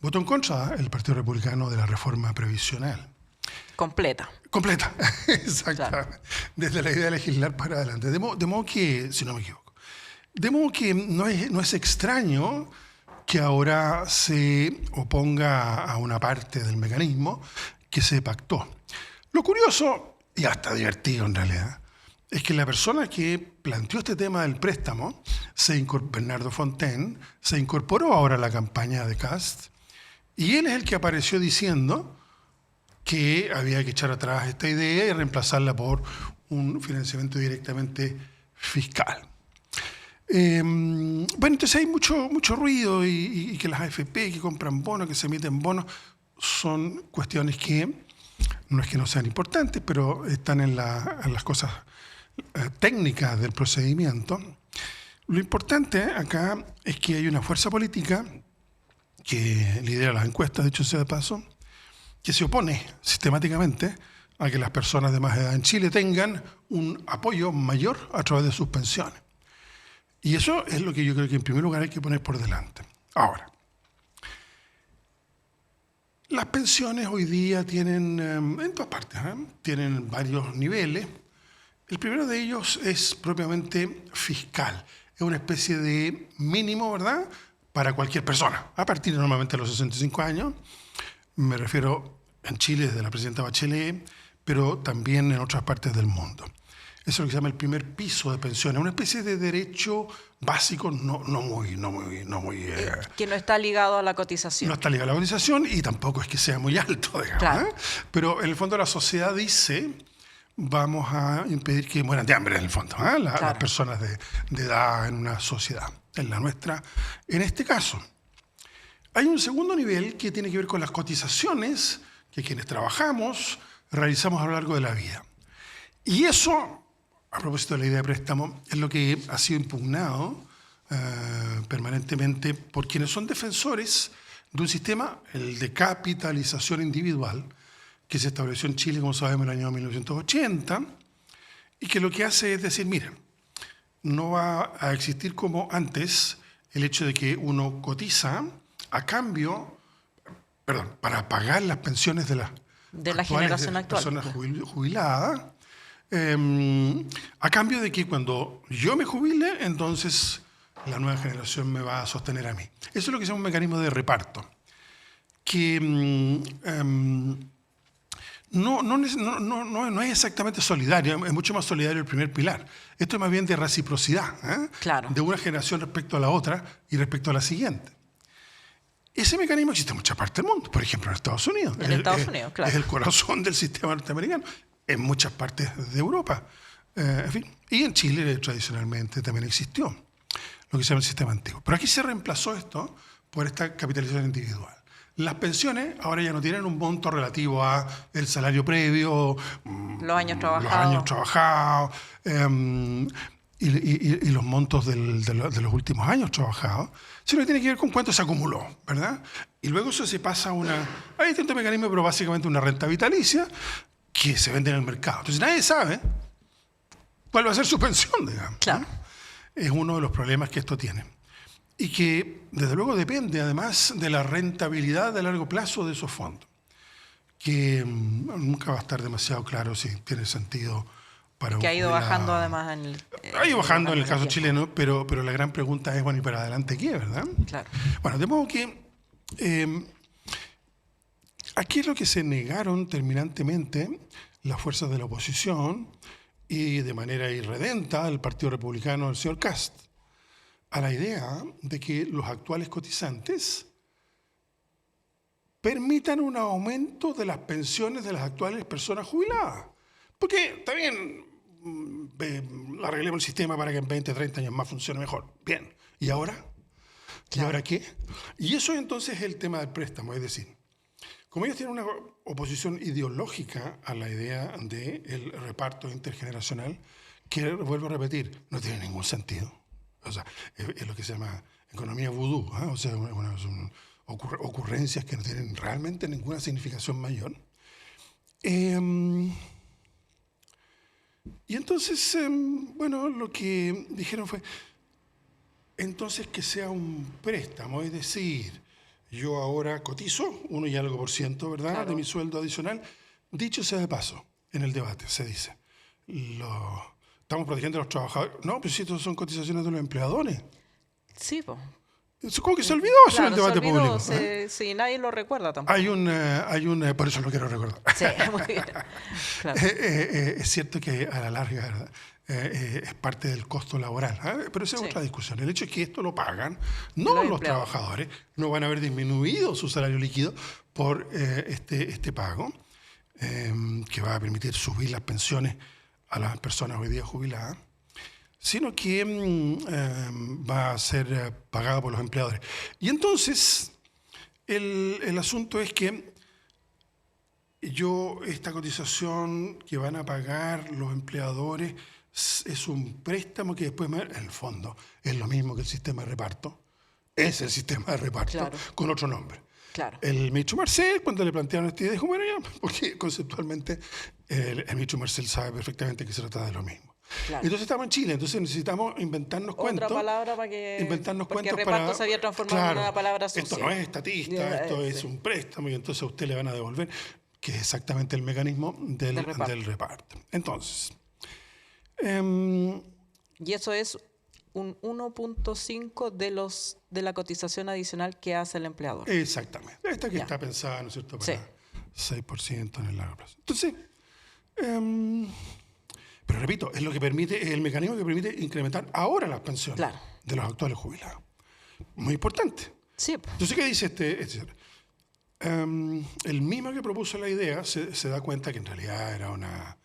Votó en contra el Partido Republicano de la reforma previsional. Completa, exacto. Claro. Desde la idea de legislar para adelante. De modo que, si no me equivoco, no es extraño que ahora se oponga a una parte del mecanismo que se pactó. Lo curioso, y hasta divertido en realidad, es que la persona que planteó este tema del préstamo, Bernardo Fontaine, se incorporó ahora a la campaña de Kast, y él es el que apareció diciendo que había que echar atrás esta idea y reemplazarla por un financiamiento directamente fiscal. Bueno, entonces hay mucho ruido y que las AFP que compran bonos, que se emiten bonos, son cuestiones que no es que no sean importantes, pero están en las cosas técnicas del procedimiento. Lo importante acá es que hay una fuerza política que lidera las encuestas, de hecho sea de paso, que se opone sistemáticamente a que las personas de más edad en Chile tengan un apoyo mayor a través de sus pensiones. Y eso es lo que yo creo que en primer lugar hay que poner por delante. Ahora, las pensiones hoy día tienen, en todas partes, tienen varios niveles. El primero de ellos es propiamente fiscal. Es una especie de mínimo, ¿verdad?, para cualquier persona, a partir normalmente de los 65 años. Me refiero en Chile desde la presidenta Bachelet, pero también en otras partes del mundo. Eso es lo que se llama el primer piso de pensiones, una especie de derecho básico no muy que no está ligado a la cotización. No está ligado a la cotización y tampoco es que sea muy alto, digamos. Claro. Pero en el fondo la sociedad dice, vamos a impedir que mueran de hambre en el fondo, claro, las personas de edad en una sociedad, en la nuestra, en este caso. Hay un segundo nivel que tiene que ver con las cotizaciones que quienes trabajamos realizamos a lo largo de la vida. Y eso, a propósito de la idea de préstamo, es lo que ha sido impugnado permanentemente por quienes son defensores de un sistema, el de capitalización individual, que se estableció en Chile, como sabemos, en el año 1980, y que lo que hace es decir, miren, no va a existir como antes el hecho de que uno cotiza a cambio, para pagar las pensiones de la generación actual, personas jubiladas, a cambio de que cuando yo me jubile, entonces la nueva generación me va a sostener a mí. Eso es lo que se llama un mecanismo de reparto, que no es exactamente solidario, es mucho más solidario el primer pilar. Esto es más bien de reciprocidad, claro, de una generación respecto a la otra y respecto a la siguiente. Ese mecanismo existe en muchas partes del mundo, por ejemplo en Estados Unidos. Claro. Es el corazón del sistema norteamericano, en muchas partes de Europa. En fin, y en Chile tradicionalmente también existió lo que se llama el sistema antiguo. Pero aquí se reemplazó esto por esta capitalización individual. Las pensiones ahora ya no tienen un monto relativo a el salario previo, los años trabajados, y los montos de los últimos años trabajados, sino que tiene que ver con cuánto se acumuló, ¿verdad? Y luego eso se pasa a hay distintos mecanismos, pero básicamente una renta vitalicia que se vende en el mercado. Entonces nadie sabe cuál va a ser su pensión, digamos. Claro. Es uno de los problemas que esto tiene. Y que, desde luego, depende, además, de la rentabilidad de largo plazo de esos fondos, que nunca va a estar demasiado claro si tiene sentido para Que un ha ido jubilado. bajando además Ha ido bajando en el el caso tiempo. chileno, pero la gran pregunta es, bueno, ¿y para adelante qué, verdad? Claro. Bueno, de modo que aquí es lo que se negaron terminantemente las fuerzas de la oposición y de manera irredenta el Partido Republicano del señor Kast, a la idea de que los actuales cotizantes permitan un aumento de las pensiones de las actuales personas jubiladas. Porque también arreglemos el sistema para que en 20, 30 años más funcione mejor. Bien. ¿Y ahora? ¿Y ahora qué? Y eso entonces es el tema del préstamo. Es decir, como ellos tienen una oposición ideológica a la idea del reparto intergeneracional, que, vuelvo a repetir, no tiene ningún sentido. O sea, es lo que se llama economía vudú, ¿eh? O sea, son ocurrencias que no tienen realmente ninguna significación mayor. Y entonces, bueno, lo que dijeron fue, entonces que sea un préstamo, es decir, yo ahora cotizo 1 y algo %, ¿verdad?, Claro. de mi sueldo adicional. Dicho sea de paso, en el debate se dice, estamos protegiendo a los trabajadores. No, pero si estos son cotizaciones de los empleadores. Sí, pues. ¿Cómo que se olvidó eso en el debate público? Sí, nadie lo recuerda tampoco. Hay un, por eso lo quiero recordar. Sí, muy bien. Claro. Es cierto que a la larga, ¿verdad?, es parte del costo laboral, ¿eh? Pero esa es Sí. otra discusión. El hecho es que esto lo pagan, no Los los empleados. trabajadores, no van a haber disminuido su salario líquido por este pago, que va a permitir subir las pensiones a las personas hoy día jubiladas, sino que va a ser pagado por los empleadores. Y entonces, el asunto es que esta cotización que van a pagar los empleadores es un préstamo que después, en el fondo, es lo mismo que el sistema de reparto. Es el sistema de reparto, Claro. con otro nombre. Claro. El ministro Marcel, cuando le plantearon esta idea, dijo, bueno, ya, porque conceptualmente el ministro Marcel sabe perfectamente que se trata de lo mismo. Claro. Entonces estamos en Chile, entonces necesitamos inventarnos cuentos. Otra palabra para que... Inventarnos porque cuentos reparto para... se había transformado en una palabra sucia. Esto no es estatista, Ya, esto sí. es un préstamo y entonces a usted le van a devolver, que es exactamente el mecanismo del reparto. Entonces, Y eso es un 1.5 de la cotización adicional que hace el empleador. exactamente. Esta que Ya. está pensada, ¿no es cierto?, para Sí. 6% en el largo plazo. Entonces, pero repito, es lo que permite, es el mecanismo que permite incrementar ahora las pensiones Claro. de los actuales jubilados. Muy importante. Sí, pues. Entonces, ¿qué dice este? El mismo que propuso la idea se da cuenta que en realidad era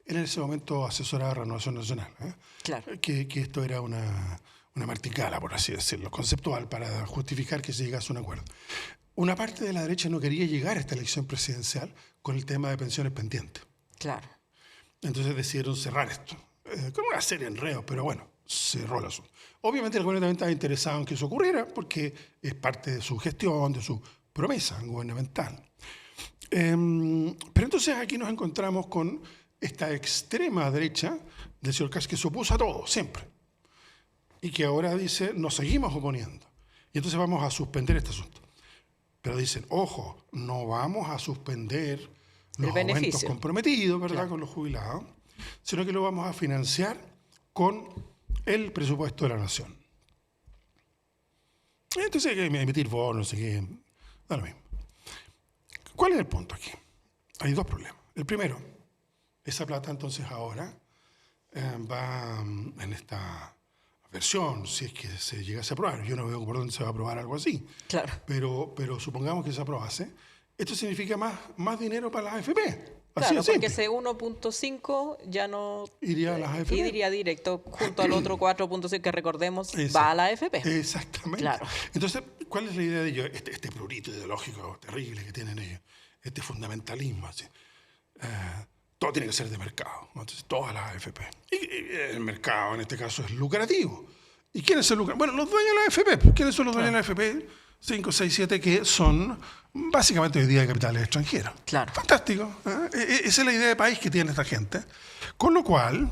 en ese momento asesora de Renovación Nacional, ¿eh? Claro. Que esto era una martingala, por así decirlo, conceptual, para justificar que se llegase a un acuerdo. Una parte de la derecha no quería llegar a esta elección presidencial con el tema de pensiones pendientes. Claro. Entonces decidieron cerrar esto, con una serie de enredos, pero bueno, cerró el asunto. Obviamente el gobierno también estaba interesado en que eso ocurriera, porque es parte de su gestión, de su promesa gubernamental. Pero entonces aquí nos encontramos con esta extrema derecha del señor Kast, que se opuso a todo, siempre. Y que ahora dice, nos seguimos oponiendo. Y entonces vamos a suspender este asunto. Pero dicen, ojo, no vamos a suspender los aumentos beneficio. comprometidos, ¿verdad?, Claro. con los jubilados, sino que lo vamos a financiar con el presupuesto de la nación. Entonces hay que emitir bonos, no sé qué, da lo mismo. ¿Cuál es el punto aquí? Hay dos problemas. El primero, esa plata entonces ahora va en esta versión, si es que se llegase a aprobar. Yo no veo por dónde se va a aprobar algo así. Claro. Pero supongamos que se aprobase. Esto significa más dinero para las AFP. Así Claro, de simple. porque ese 1.5 ya no Iría a las AFP. iría directo junto al otro 4.5 que recordemos Exacto. va a la AFP. Exactamente. Claro. Entonces, ¿cuál es la idea de ellos? Este prurito ideológico terrible que tienen ellos, este fundamentalismo, así. Todo tiene que ser de mercado, ¿no? Entonces, todas las AFP. Y el mercado en este caso es lucrativo. ¿Y quiénes se lucran? Bueno, los dueños de la AFP. ¿Quiénes son los dueños de la AFP? 5, 6, 7, que son básicamente hoy día de capitales extranjeros. Claro. Fantástico. Esa es la idea de país que tiene esta gente. Con lo cual,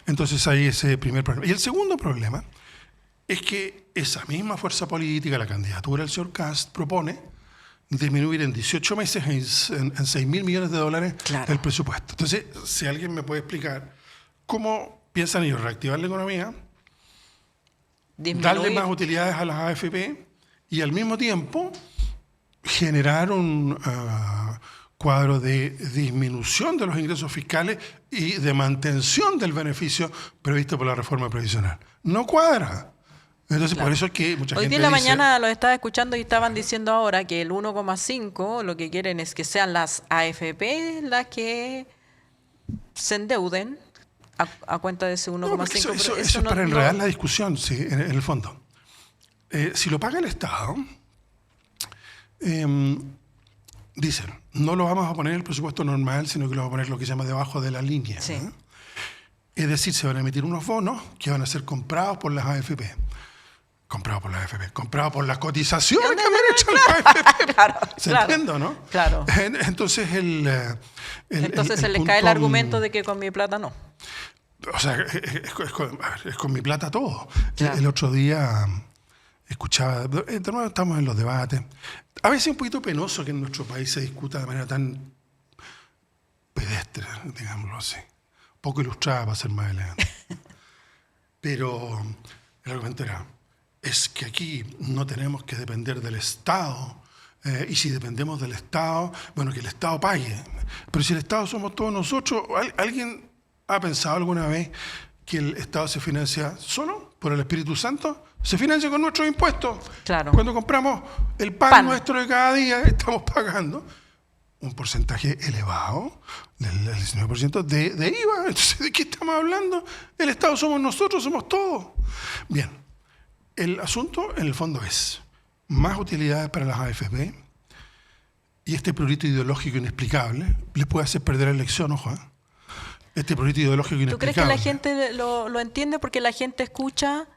entonces hay ese primer problema. Y el segundo problema es que esa misma fuerza política, la candidatura del señor Kast, propone disminuir en 18 meses en $6.000 millones Claro. el presupuesto. Entonces, si alguien me puede explicar cómo piensan ellos reactivar la economía, darle más utilidades a las AFP y al mismo tiempo generar un cuadro de disminución de los ingresos fiscales y de mantención del beneficio previsto por la reforma previsional. No cuadra. Entonces, Claro. por eso es que mucha Hoy gente día en la dice, mañana los estaba escuchando y estaban diciendo ahora que el 1,5 lo que quieren es que sean las AFP las que se endeuden a cuenta de ese 1,5. No, porque eso pero es no- para no- enredar la discusión, sí, en el fondo. Si lo paga el Estado, dicen, no lo vamos a poner en el presupuesto normal, sino que lo vamos a poner lo que se llama debajo de la línea. Sí. ¿no? Es decir, se van a emitir unos bonos que van a ser comprados por las AFP. Comprados por las AFP. Comprados por las cotizaciones que han hecho las AFP. Claro, ¿Se claro, con no? claro. Entonces, Entonces se les punto, cae el argumento de que con mi plata no. O sea, es con mi plata todo. Claro. El otro día escuchaba, de nuevo estamos en los debates, a veces es un poquito penoso que en nuestro país se discuta de manera tan pedestre, digámoslo así, poco ilustrada para ser más elegante. Pero el argumento era, es que aquí no tenemos que depender del Estado, y si dependemos del Estado, bueno, que el Estado pague. Pero si el Estado somos todos nosotros, ¿alguien ha pensado alguna vez que el Estado se financia solo por el Espíritu Santo? Se financia con nuestros impuestos. Claro. Cuando compramos el pan nuestro de cada día, estamos pagando un porcentaje elevado, del 19% de IVA. Entonces, ¿de qué estamos hablando? El Estado somos nosotros, somos todos. Bien, el asunto en el fondo es más utilidades para las AFP y este prurito ideológico inexplicable les puede hacer perder la elección, ojo, ¿eh? Este prurito ideológico ¿Tú inexplicable. crees que la gente lo entiende porque la gente escucha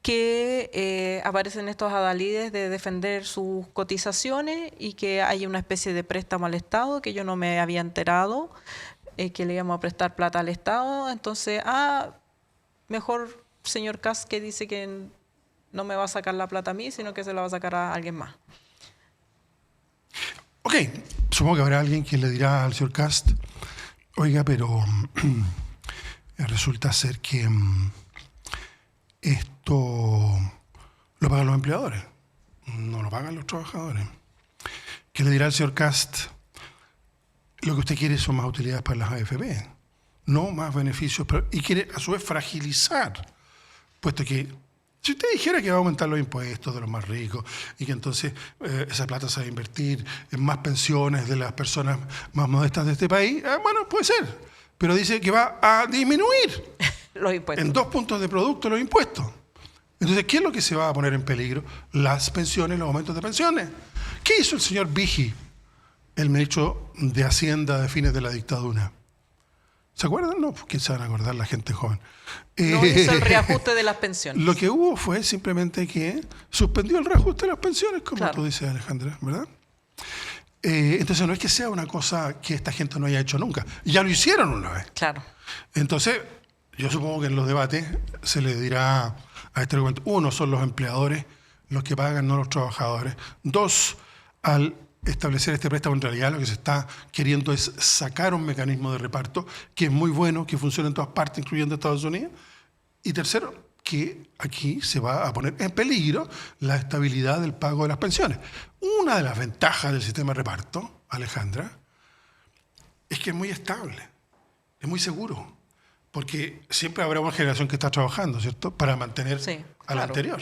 que aparecen estos adalides de defender sus cotizaciones y que hay una especie de préstamo al Estado que yo no me había enterado, que le íbamos a prestar plata al Estado? Entonces, mejor señor Kast que dice que no me va a sacar la plata a mí, sino que se la va a sacar a alguien más. Ok, supongo que habrá alguien que le dirá al señor Kast, oiga, pero resulta ser que esto lo pagan los empleadores, no lo pagan los trabajadores. ¿Qué le dirá al señor Kast? Lo que usted quiere son más utilidades para las AFP, no más beneficios, y quiere a su vez fragilizar, puesto que si usted dijera que va a aumentar los impuestos de los más ricos y que entonces esa plata se va a invertir en más pensiones de las personas más modestas de este país, bueno, puede ser, pero dice que va a disminuir Los impuestos. en 2 puntos de producto los impuestos. Entonces, ¿qué es lo que se va a poner en peligro? Las pensiones, los aumentos de pensiones. ¿Qué hizo el señor Vigi, el ministro de Hacienda de fines de la dictadura? ¿Se acuerdan? No, ¿quién se van a acordar? La gente joven. No hizo el reajuste de las pensiones. Lo que hubo fue simplemente que suspendió el reajuste de las pensiones, como Claro. tú dices, Alejandra, ¿verdad? Entonces no es que sea una cosa que esta gente no haya hecho nunca. Ya lo hicieron una vez. Claro. Entonces, yo supongo que en los debates se le dirá a este argumento, uno, son los empleadores los que pagan, no los trabajadores. 2, al establecer este préstamo, en realidad lo que se está queriendo es sacar un mecanismo de reparto que es muy bueno, que funciona en todas partes, incluyendo Estados Unidos. Y tercero, que aquí se va a poner en peligro la estabilidad del pago de las pensiones. Una de las ventajas del sistema de reparto, Alejandra, es que es muy estable, es muy seguro, porque siempre habrá una generación que está trabajando, ¿cierto?, para mantener Sí, a la claro. anterior.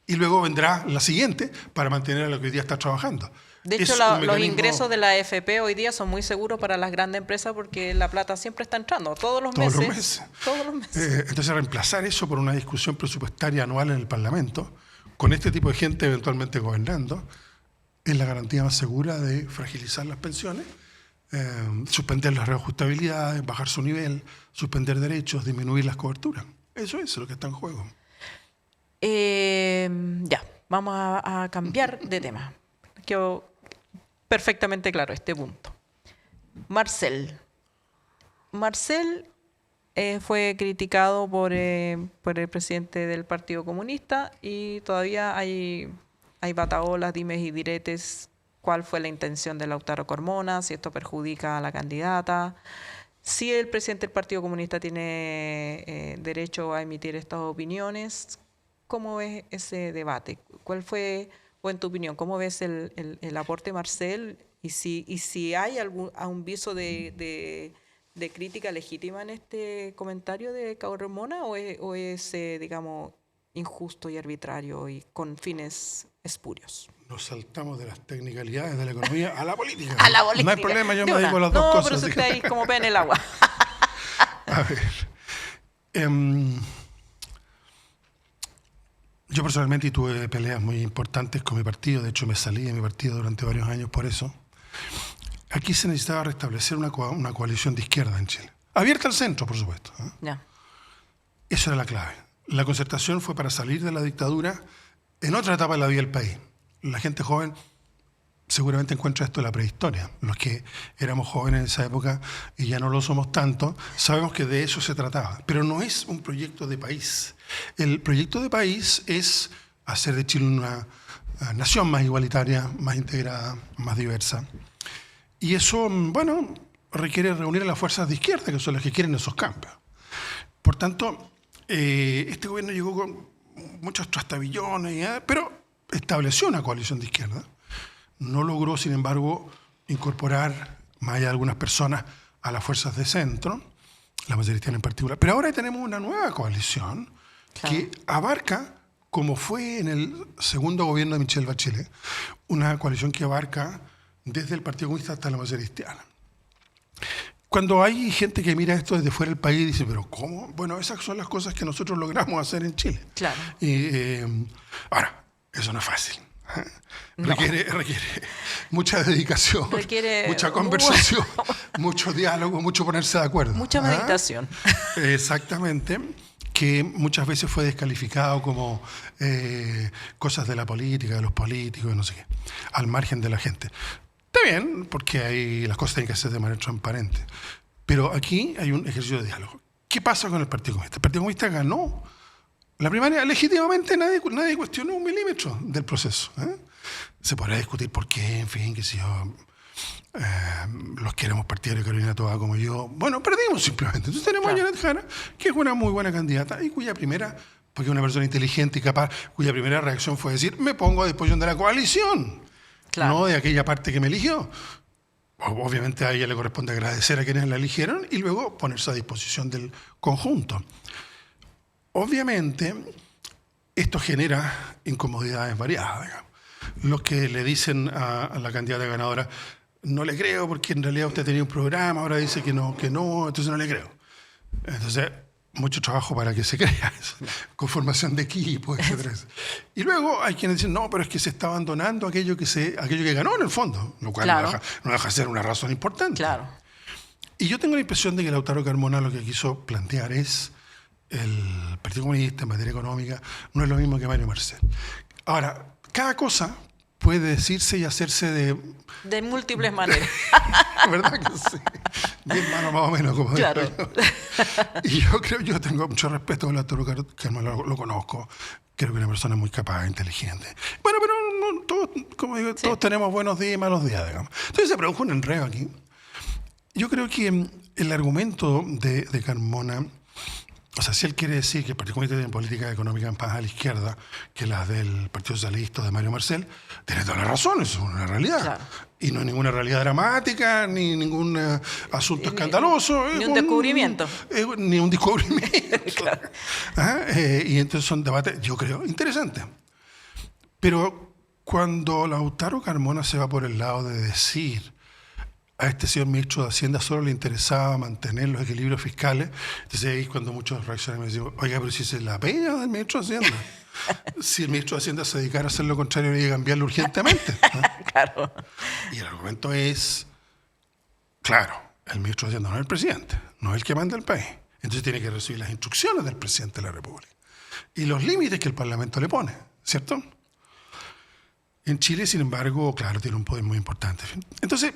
Y luego vendrá la siguiente para mantener a la que hoy día está trabajando. De Es hecho, un los mecanismo- ingresos de la AFP hoy día son muy seguros para las grandes empresas porque la plata siempre está entrando, todos los Todos los meses. meses. Todos los meses. Entonces, reemplazar eso por una discusión presupuestaria anual en el Parlamento, con este tipo de gente eventualmente gobernando, es la garantía más segura de fragilizar las pensiones, suspender las reajustabilidades, bajar su nivel, suspender derechos, disminuir las coberturas. Eso es lo que está en juego. Ya, vamos a cambiar de tema. Quedó perfectamente claro este punto. Marcel fue criticado por el presidente del Partido Comunista y todavía hay bataholas, dimes y diretes. ¿Cuál fue la intención de Lautaro Carmona? Si esto perjudica a la candidata. Si el presidente del Partido Comunista tiene derecho a emitir estas opiniones, ¿cómo ves ese debate? ¿Cuál fue, o en tu opinión, cómo ves el aporte de Marcel? Y si hay algún viso de crítica legítima en este comentario de Carmona, o es digamos, injusto y arbitrario y con fines espurios. Nos saltamos de las tecnicalidades de la economía a la política. A la política. No hay problema, yo De me dedico a las dos No, cosas. pero eso está ahí como pez en el agua. A ver. Yo personalmente tuve peleas muy importantes con mi partido. De hecho, me salí de mi partido durante varios años por eso. Aquí se necesitaba restablecer una coalición de izquierda en Chile. Abierta al centro, por supuesto. Ya. Esa era la clave. La concertación fue para salir de la dictadura en otra etapa de la vida del país. La gente joven seguramente encuentra esto en la prehistoria. Los que éramos jóvenes en esa época y ya no lo somos tanto, sabemos que de eso se trataba. Pero no es un proyecto de país. El proyecto de país es hacer de Chile una nación más igualitaria, más integrada, más diversa. Y eso, bueno, requiere reunir a las fuerzas de izquierda, que son las que quieren esos cambios. Por tanto, este gobierno llegó con muchos trastabillones, pero estableció una coalición de izquierda. No logró, sin embargo, incorporar, más allá de algunas personas, a las fuerzas de centro, la mayoría en particular. Pero ahora tenemos una nueva coalición que abarca, como fue en el segundo gobierno de Michelle Bachelet, una coalición que abarca desde el Partido Comunista hasta la mayoría cristiana. Cuando hay gente que mira esto desde fuera del país y dice, ¿pero cómo? Bueno, esas son las cosas que nosotros logramos hacer en Chile. Claro. Ahora, eso no es fácil. No. Requiere mucha dedicación, mucha conversación, mucho diálogo, mucho ponerse de acuerdo. Mucha meditación. Exactamente, que muchas veces fue descalificado como cosas de la política, de los políticos, no sé qué, al margen de la gente. Está bien, porque las cosas tienen que ser de manera transparente. Pero aquí hay un ejercicio de diálogo. ¿Qué pasa con el Partido Comunista? El Partido Comunista ganó la primaria legítimamente, nadie cuestionó un milímetro del proceso. Se podrá discutir por qué, en fin, que si yo, los que éramos partidarios de Carolina Toa como yo, bueno, perdimos simplemente. Entonces tenemos a Janet Jara, que es una muy buena candidata y cuya primera, porque es una persona inteligente y capaz, cuya primera reacción fue decir, me pongo a disposición de la coalición. Claro. No de aquella parte que me eligió. Obviamente a ella le corresponde agradecer a quienes la eligieron y luego ponerse a disposición del conjunto. Obviamente, esto genera incomodidades variadas. Digamos. Los que le dicen a la candidata ganadora, no le creo porque en realidad usted tenía un programa, ahora dice que no, entonces no le creo. Entonces, mucho trabajo para que se crea eso, conformación de equipo, etc. Y luego hay quienes dicen, no, pero es que se está abandonando aquello que ganó en el fondo, lo cual no deja de ser una razón importante. Claro. Y yo tengo la impresión de que Lautaro Carmona lo que quiso plantear es el Partido Comunista en materia económica no es lo mismo que Mario Marcel. Ahora, cada cosa puede decirse y hacerse de múltiples maneras. ¿Verdad que sí? Bien mano más o menos, como claro. digo yo. Y yo tengo mucho respeto por Lautaro Carmona, lo conozco. Creo que es una persona muy capaz, inteligente. Bueno, pero no, todos, como digo, todos tenemos buenos días y malos días, digamos. Entonces se produjo un enredo aquí. Yo creo que el argumento de Carmona, o sea, si él quiere decir que el Partido Comunista tiene políticas económicas más a la izquierda que las del Partido Socialista de Mario Marcel, tiene toda la razón, eso es una realidad. Claro. Y no es ninguna realidad dramática, ni ningún asunto escandaloso. Ni un descubrimiento. Ni un descubrimiento. Claro. Y entonces son debates, yo creo, interesantes. Pero cuando Lautaro Carmona se va por el lado de decir a este señor ministro de Hacienda solo le interesaba mantener los equilibrios fiscales, entonces ahí es cuando muchos reaccionan y me dicen, oiga, pero si es la pega del ministro de Hacienda. Si el ministro de Hacienda se dedicara a hacer lo contrario, habría que cambiarlo urgentemente. Claro. Y el argumento es, claro, el ministro de Hacienda no es el presidente, no es el que manda el país. Entonces tiene que recibir las instrucciones del presidente de la República. y los límites que el Parlamento le pone, ¿cierto? En Chile, sin embargo, claro, tiene un poder muy importante. Entonces,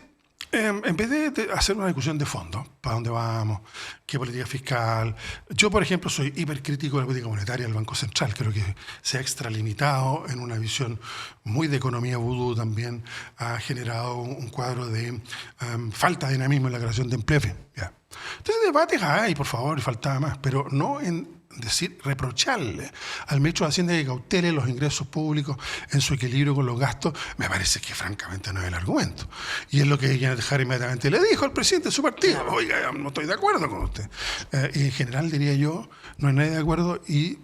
en vez de hacer una discusión de fondo, ¿para dónde vamos? ¿Qué política fiscal? Yo, por ejemplo, soy hipercrítico de la política monetaria del Banco Central. Creo que se ha extralimitado en una visión muy de economía vudú también. Ha generado un cuadro de falta de dinamismo en la creación de empleo. Ya. Entonces, debates hay, por favor, y faltaba más, pero no en reprocharle al ministro de Hacienda que cautele los ingresos públicos en su equilibrio con los gastos, me parece que francamente no es el argumento. Y es lo que Janet Jara inmediatamente le dijo al presidente de su partido: oiga, no estoy de acuerdo con usted. Y en general, diría yo, no hay nadie de acuerdo, y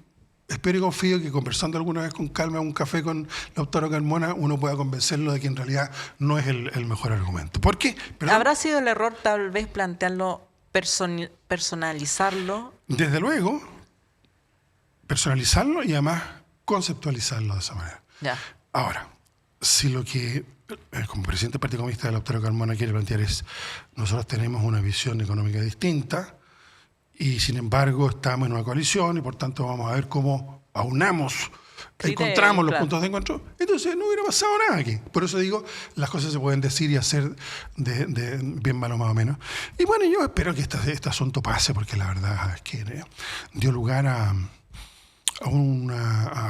espero y confío que conversando alguna vez con calma en un café con Lautaro Carmona, uno pueda convencerlo de que en realidad no es el mejor argumento. ¿Por qué? ¿Habrá sido el error tal vez plantearlo, personalizarlo? Desde luego, personalizarlo y además conceptualizarlo de esa manera. Ya. Ahora, si lo que como presidente del Partido Comunista, Lautaro Carmona, quiere plantear es: nosotros tenemos una visión económica distinta y sin embargo estamos en una coalición y por tanto vamos a ver cómo aunamos, encontramos los puntos de encuentro, entonces no hubiera pasado nada aquí. Por eso digo, las cosas se pueden decir y hacer de bien malo más o menos. Y bueno, yo espero que este asunto pase, porque la verdad es que dio lugar a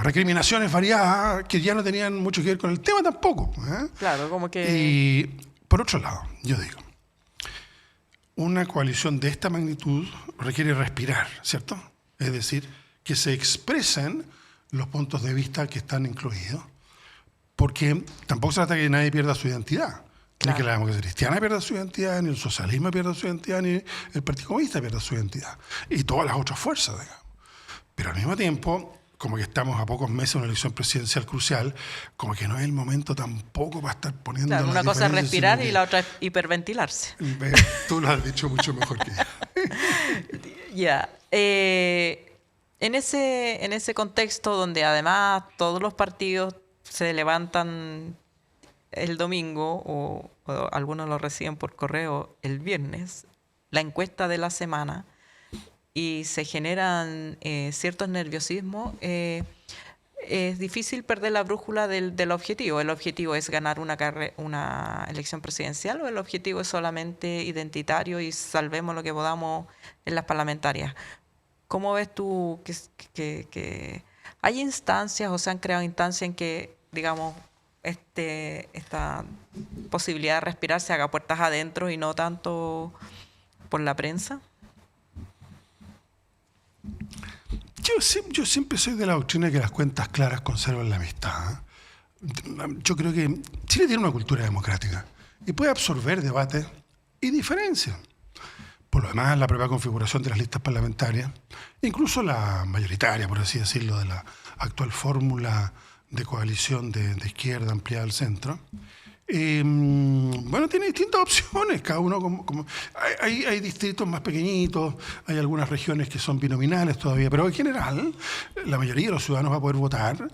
recriminaciones variadas que ya no tenían mucho que ver con el tema tampoco. Claro, como que... Y por otro lado, yo digo, una coalición de esta magnitud requiere respirar, ¿cierto? Es decir, que se expresen los puntos de vista que están incluidos, porque tampoco se trata de que nadie pierda su identidad. Claro. Ni que la democracia cristiana pierda su identidad, ni el socialismo pierda su identidad, ni el Partido Comunista pierda su identidad. Y todas las otras fuerzas, digamos. Pero al mismo tiempo, como que estamos a pocos meses de una elección presidencial crucial, como que no es el momento tampoco para estar poniendo... Claro, una cosa es respirar y la otra es hiperventilarse. Tú lo has dicho mucho mejor que yo. Ya. En ese contexto donde además todos los partidos se levantan el domingo o algunos lo reciben por correo el viernes, la encuesta de la semana, y se generan ciertos nerviosismos, es difícil perder la brújula del objetivo. ¿El objetivo es ganar una elección presidencial o el objetivo es solamente identitario y salvemos lo que podamos en las parlamentarias? ¿Cómo ves tú que hay instancias o se han creado instancias en que, digamos, esta posibilidad de respirar se haga puertas adentro y no tanto por la prensa? Yo siempre soy de la doctrina de que las cuentas claras conservan la amistad. Yo creo que Chile tiene una cultura democrática y puede absorber debates y diferencias. Por lo demás, la propia configuración de las listas parlamentarias, incluso la mayoritaria, por así decirlo, de la actual fórmula de coalición de izquierda ampliada al centro, bueno, tiene distintas opciones, cada uno hay distritos más pequeñitos, hay algunas regiones que son binominales todavía, pero en general la mayoría de los ciudadanos va a poder votar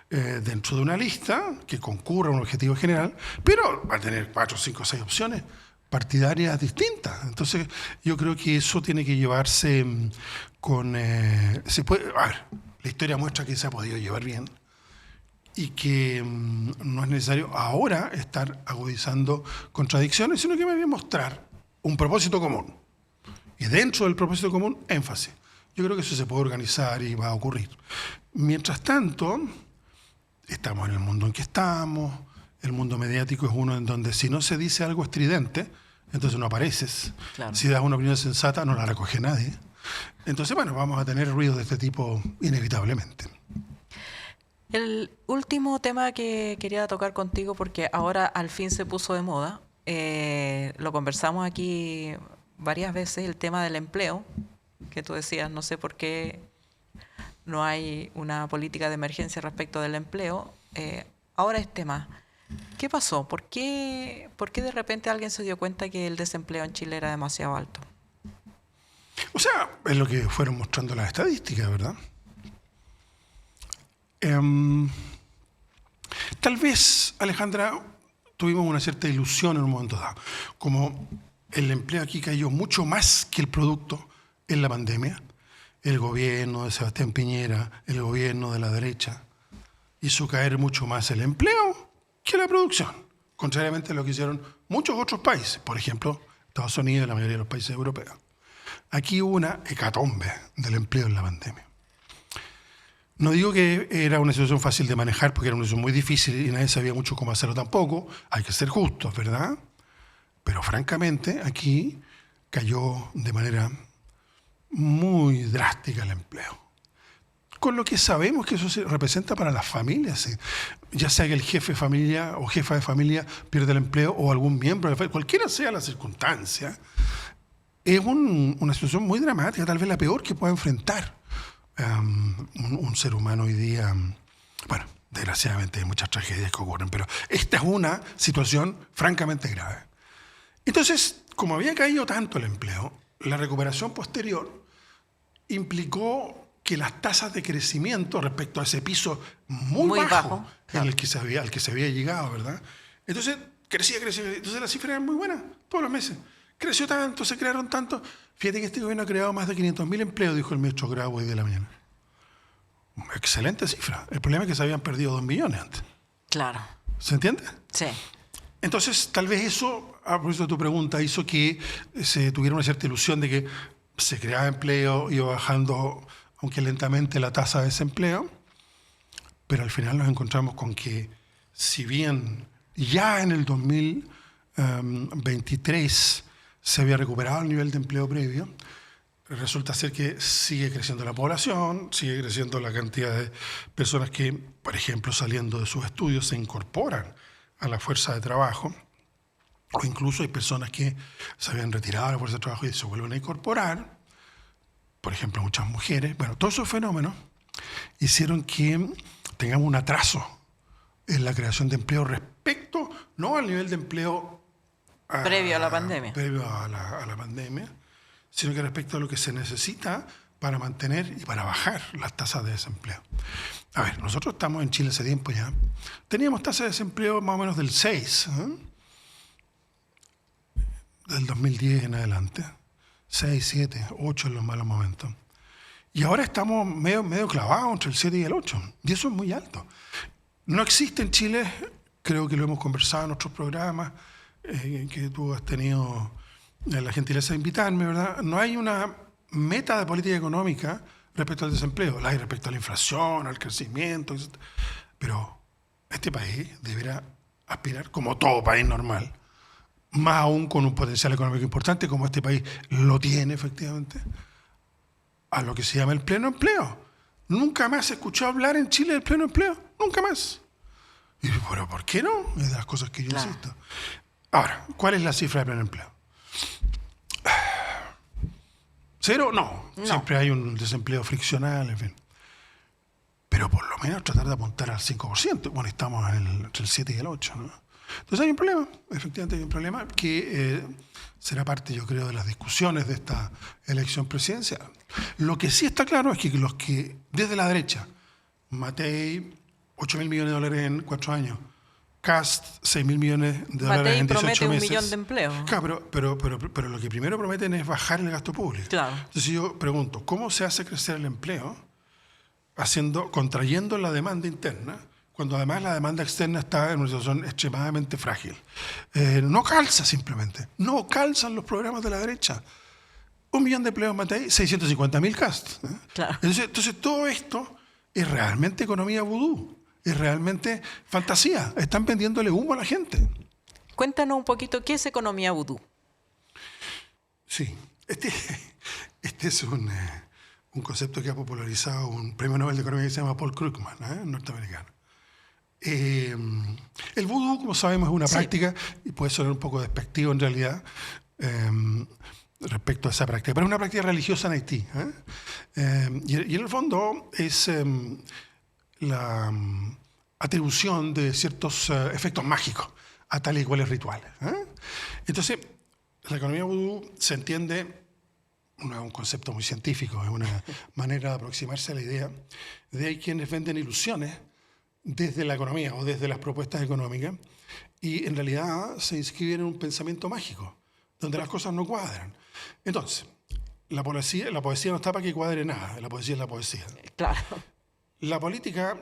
dentro de una lista que concurra a un objetivo general, pero va a tener 4, 5, 6 opciones partidarias distintas. Entonces yo creo que eso tiene que llevarse con... la historia muestra que se ha podido llevar bien y que no es necesario ahora estar agudizando contradicciones, sino que más bien mostrar un propósito común. Y dentro del propósito común, énfasis. Yo creo que eso se puede organizar y va a ocurrir. Mientras tanto, estamos en el mundo en que estamos, el mundo mediático es uno en donde si no se dice algo estridente, entonces no apareces. Claro. Si das una opinión sensata, no la recoge nadie. Entonces, bueno, vamos a tener ruidos de este tipo inevitablemente. El último tema que quería tocar contigo, porque ahora al fin se puso de moda, lo conversamos aquí varias veces, el tema del empleo, que tú decías, no sé por qué no hay una política de emergencia respecto del empleo. Ahora es tema. ¿Qué pasó? ¿Por qué de repente alguien se dio cuenta que el desempleo en Chile era demasiado alto? O sea, es lo que fueron mostrando las estadísticas, ¿verdad? Tal vez, Alejandra, tuvimos una cierta ilusión en un momento dado. Como el empleo aquí cayó mucho más que el producto en la pandemia, el gobierno de Sebastián Piñera, el gobierno de la derecha, hizo caer mucho más el empleo que la producción, contrariamente a lo que hicieron muchos otros países, por ejemplo, Estados Unidos y la mayoría de los países europeos. Aquí hubo una hecatombe del empleo en la pandemia. No digo que era una situación fácil de manejar, porque era una situación muy difícil y nadie sabía mucho cómo hacerlo tampoco. Hay que ser justos, ¿verdad? Pero francamente, aquí cayó de manera muy drástica el empleo. Con lo que sabemos que eso se representa para las familias, ya sea que el jefe de familia o jefa de familia pierda el empleo o algún miembro de familia, cualquiera sea la circunstancia, es una situación muy dramática, tal vez la peor que pueda enfrentar un ser humano hoy día. Bueno, desgraciadamente hay muchas tragedias que ocurren, pero esta es una situación francamente grave. Entonces, como había caído tanto el empleo, la recuperación posterior implicó que las tasas de crecimiento respecto a ese piso muy bajo claro, al que se había llegado, ¿verdad? Entonces, crecía. Entonces las cifras eran muy buenas todos los meses. Creció tanto, se crearon tanto. Fíjate que este gobierno ha creado más de 500.000 empleos, dijo el ministro Grau hoy de la mañana. Excelente cifra. El problema es que se habían perdido 2 millones antes. Claro. ¿Se entiende? Sí. Entonces, tal vez eso, a propósito de tu pregunta, hizo que se tuviera una cierta ilusión de que se creaba empleo, iba bajando, aunque lentamente, la tasa de desempleo, pero al final nos encontramos con que, si bien ya en el 2023 se había recuperado el nivel de empleo previo, resulta ser que sigue creciendo la población, sigue creciendo la cantidad de personas que, por ejemplo, saliendo de sus estudios, se incorporan a la fuerza de trabajo, o incluso hay personas que se habían retirado de la fuerza de trabajo y se vuelven a incorporar, por ejemplo, muchas mujeres. Bueno, todos esos fenómenos hicieron que tengamos un atraso en la creación de empleo respecto, no al nivel de empleo previo a la pandemia, sino que respecto a lo que se necesita para mantener y para bajar las tasas de desempleo. A ver, nosotros estamos en Chile hace tiempo ya. Teníamos tasas de desempleo más o menos del 6, del 2010 en adelante. 6, 7, 8 en los malos momentos. Y ahora estamos medio clavados entre el 7 y el 8. Y eso es muy alto. No existe en Chile, creo que lo hemos conversado en otros programas, que tú has tenido la gentileza de invitarme, ¿verdad? No hay una meta de política económica respecto al desempleo. La hay respecto a la inflación, al crecimiento, etc. Pero este país deberá aspirar, como todo país normal, más aún con un potencial económico importante, como este país lo tiene efectivamente, a lo que se llama el pleno empleo. Nunca más se escuchó hablar en Chile del pleno empleo, nunca más. Y, ¿pero por qué no? Es de las cosas que yo insisto. Ahora, ¿cuál es la cifra de pleno empleo? ¿Cero? No. Siempre hay un desempleo friccional, en fin. Pero por lo menos tratar de apuntar al 5%. Bueno, estamos entre el 7 y el 8, ¿no? Entonces hay un problema, efectivamente hay un problema que será parte, yo creo, de las discusiones de esta elección presidencial. Lo que sí está claro es que los que, desde la derecha, Matei, 8.000 millones de dólares en 4 años, Kast, 6.000 millones de dólares en 18 meses. 1 millón de empleos. Claro, pero lo que primero prometen es bajar el gasto público. Claro. Entonces yo pregunto, ¿cómo se hace crecer el empleo contrayendo la demanda interna, cuando además la demanda externa está en una situación extremadamente frágil? No calza simplemente. No calzan los programas de la derecha. 1 millón de empleos Matei, 650.000 Kast. Claro. Entonces todo esto es realmente economía vudú. Es realmente fantasía. Están vendiéndole humo a la gente. Cuéntanos un poquito, ¿qué es economía vudú? Sí, este es un concepto que ha popularizado un premio Nobel de Economía que se llama Paul Krugman, norteamericano. El vudú, como sabemos, es una práctica, y puede sonar un poco despectivo en realidad, respecto a esa práctica, pero es una práctica religiosa en Haití. Y en el fondo es la atribución de ciertos efectos mágicos a tales y cuales rituales. Entonces, la economía vudú se entiende, no es un concepto muy científico, es una manera de aproximarse a la idea de quienes venden ilusiones desde la economía o desde las propuestas económicas y en realidad se inscriben en un pensamiento mágico, donde las cosas no cuadran. Entonces, la poesía no está para que cuadre nada, la poesía es la poesía. Claro. La política,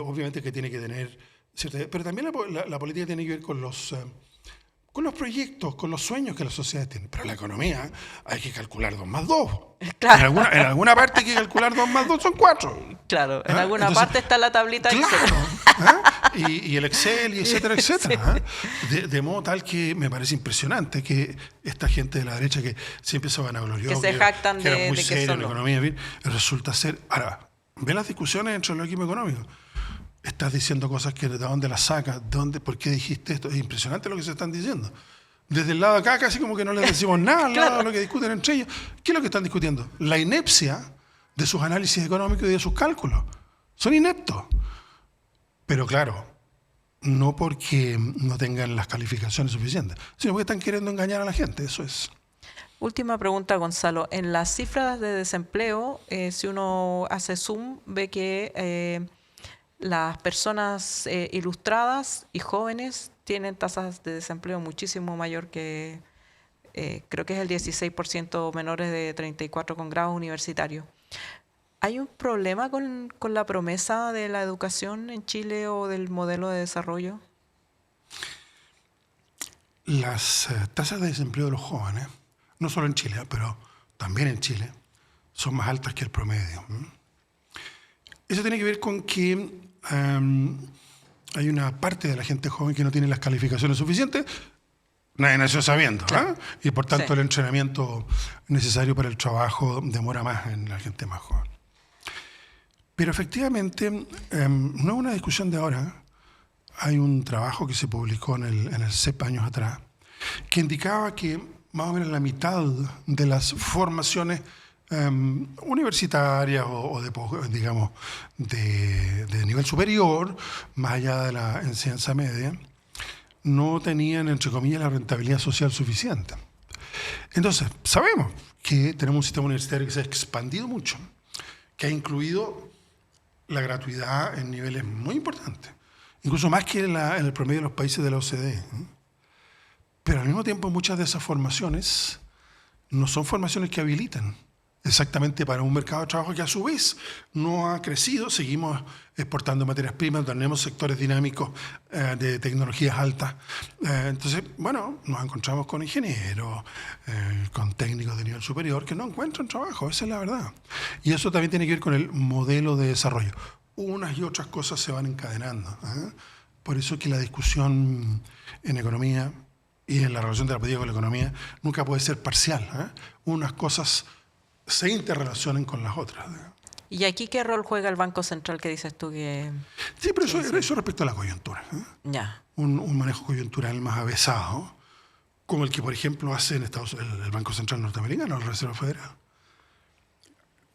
obviamente que tiene que tener cierta... Pero también la política tiene que ver con los proyectos, con los sueños que las sociedades tienen. Pero la economía hay que calcular 2 más 2. Claro. En alguna parte hay que calcular 2 más 2 son 4. Claro, en alguna Entonces, parte está la tablita Excel. Claro. Y el Excel, y etcétera, etcétera. De modo tal que me parece impresionante que esta gente de la derecha que siempre se vanaglorió, Que se jactan que era de muy que serio son en la los- economía, bien, resulta ser... Ahora, ve las discusiones entre los equipos económicos. Estás diciendo cosas que de dónde las sacas, por qué dijiste esto. Es impresionante lo que se están diciendo. Desde el lado de acá casi como que no les decimos nada al lado de lo que discuten entre ellos. ¿Qué es lo que están discutiendo? La inepcia de sus análisis económicos y de sus cálculos. Son ineptos. Pero claro, no porque no tengan las calificaciones suficientes, sino porque están queriendo engañar a la gente. Eso es. Última pregunta, Gonzalo. En las cifras de desempleo, si uno hace zoom, ve que las personas ilustradas y jóvenes tienen tasas de desempleo muchísimo mayor que, creo que es el 16% menores de 34 con grados universitarios. ¿Hay un problema con la promesa de la educación en Chile o del modelo de desarrollo? Las tasas de desempleo de los jóvenes, no solo en Chile, pero también en Chile, son más altas que el promedio. Eso tiene que ver con que hay una parte de la gente joven que no tiene las calificaciones suficientes. Nadie nació sabiendo, Claro. Y por tanto Sí. el entrenamiento necesario para el trabajo demora más en la gente más joven. Pero efectivamente, no es una discusión de ahora. Hay un trabajo que se publicó en el CEP años atrás que indicaba que más o menos la mitad de las formaciones universitarias o digamos de nivel superior, más allá de la enseñanza media, no tenían, entre comillas, la rentabilidad social suficiente. Entonces, sabemos que tenemos un sistema universitario que se ha expandido mucho, que ha incluido la gratuidad en niveles muy importantes, incluso más que en el promedio de los países de la OCDE. Pero al mismo tiempo muchas de esas formaciones no son formaciones que habilitan exactamente para un mercado de trabajo que a su vez no ha crecido. Seguimos exportando materias primas, tenemos sectores dinámicos de tecnologías altas. Entonces, bueno, nos encontramos con ingenieros, con técnicos de nivel superior que no encuentran trabajo, esa es la verdad. Y eso también tiene que ver con el modelo de desarrollo. Unas y otras cosas se van encadenando. Por eso que la discusión en economía y en la relación de la política con la economía nunca puede ser parcial. Unas cosas se interrelacionan con las otras. ¿Y aquí qué rol juega el Banco Central que dices tú que...? Sí, pero eso respecto a la coyuntura. Ya. Un manejo coyuntural más avesado, como el que, por ejemplo, hace en el Banco Central norteamericano, la Reserva Federal.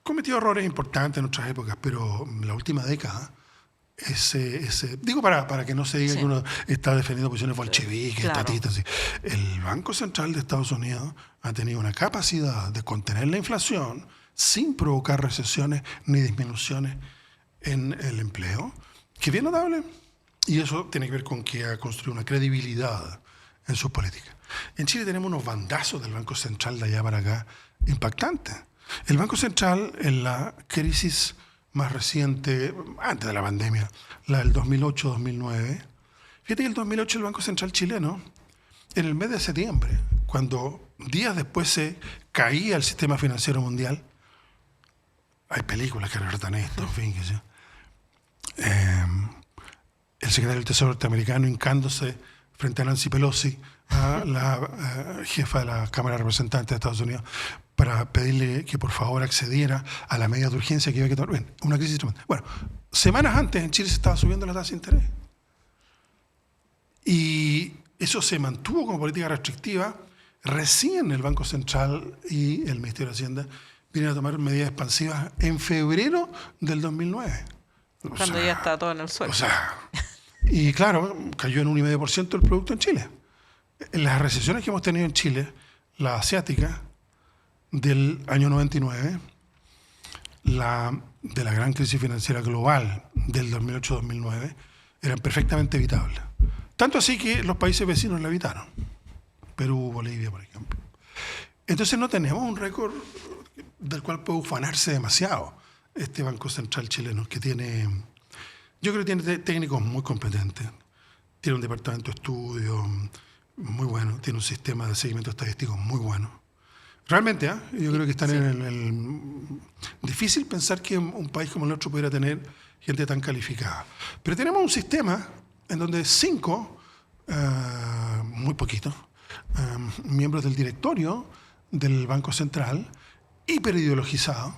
Cometió errores importantes en otras épocas, pero en la última década, digo para que no se diga Sí. que uno está defendiendo posiciones bolcheviques, Claro. estatistas. Sí. El Banco Central de Estados Unidos ha tenido una capacidad de contener la inflación sin provocar recesiones ni disminuciones en el empleo, que es bien notable. Y eso tiene que ver con que ha construido una credibilidad en sus políticas. En Chile tenemos unos bandazos del Banco Central de allá para acá impactantes. El Banco Central, en la crisis más reciente, antes de la pandemia, la del 2008-2009, fíjate que el 2008 el Banco Central chileno, en el mes de septiembre, cuando días después se caía el sistema financiero mundial, hay películas que relatan esto, en fin, que sé. El secretario del Tesoro norteamericano hincándose frente a Nancy Pelosi, a la jefa de la Cámara de Representantes de Estados Unidos, para pedirle que por favor accediera a la medida de urgencia que iba a tomar. Bien, una crisis tremenda. Bueno, semanas antes en Chile se estaba subiendo la tasa de interés. Y eso se mantuvo como política restrictiva. Recién el Banco Central y el Ministerio de Hacienda vinieron a tomar medidas expansivas en febrero del 2009. Cuando ya está todo en el suelo. Y claro, cayó en 1,5% el producto en Chile. En las recesiones que hemos tenido en Chile, la asiática del año 99, la de la gran crisis financiera global del 2008-2009, eran perfectamente evitables. Tanto así que los países vecinos la evitaron. Perú, Bolivia, por ejemplo. Entonces no tenemos un récord del cual puede ufanarse demasiado este Banco Central chileno, que tiene, yo creo que tiene técnicos muy competentes, tiene un departamento de estudio muy bueno, tiene un sistema de seguimiento estadístico muy bueno. Realmente, yo creo que están en el... Difícil pensar que un país como el nuestro pudiera tener gente tan calificada. Pero tenemos un sistema en donde 5, muy poquitos, miembros del directorio del Banco Central, hiperideologizado,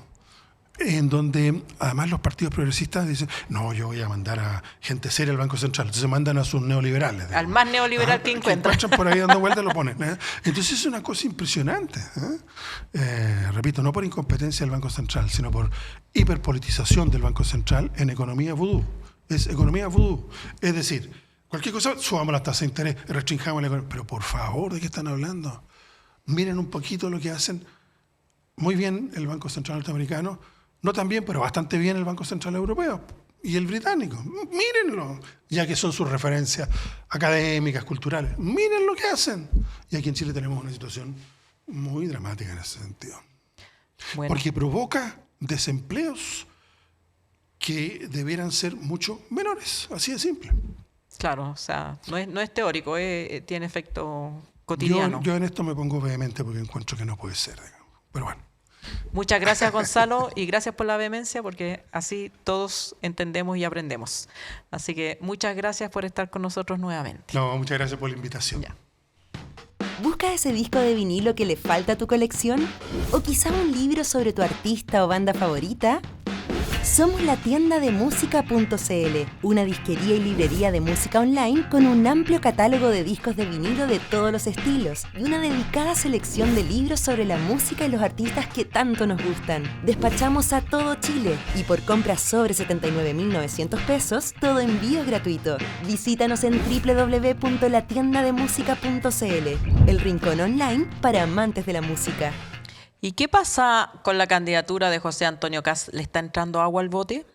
en donde además los partidos progresistas dicen, no, yo voy a mandar a gente seria al Banco Central. Entonces mandan a sus neoliberales. Al más neoliberal que encuentran. Por ahí dando vueltas lo ponen. Entonces es una cosa impresionante. Repito, no por incompetencia del Banco Central, sino por hiperpolitización del Banco Central en economía vudú. Es economía vudú. Es decir, cualquier cosa, subamos las tasas de interés, restringamos la economía. Pero por favor, ¿de qué están hablando? Miren un poquito lo que hacen muy bien el Banco Central norteamericano, no tan bien, pero bastante bien el Banco Central Europeo y el británico. Mírenlo, ya que son sus referencias académicas, culturales. Miren lo que hacen. Y aquí en Chile tenemos una situación muy dramática en ese sentido. Bueno. Porque provoca desempleos que debieran ser mucho menores. Así de simple. Claro, o sea, no es teórico, tiene efecto cotidiano. Yo en esto me pongo vehemente porque encuentro que no puede ser. Pero bueno. Muchas gracias, Gonzalo, y gracias por la vehemencia, porque así todos entendemos y aprendemos. Así que muchas gracias por estar con nosotros nuevamente. No, muchas gracias por la invitación. Ya. ¿Busca ese disco de vinilo que le falta a tu colección? ¿O quizá un libro sobre tu artista o banda favorita? Somos la tienda de música.cl, una disquería y librería de música online con un amplio catálogo de discos de vinilo de todos los estilos y una dedicada selección de libros sobre la música y los artistas que tanto nos gustan. Despachamos a todo Chile y por compras sobre 79.900 pesos, todo envío es gratuito. Visítanos en www.latiendademusica.cl, el rincón online para amantes de la música. ¿Y qué pasa con la candidatura de José Antonio Kast? ¿Le está entrando agua al bote?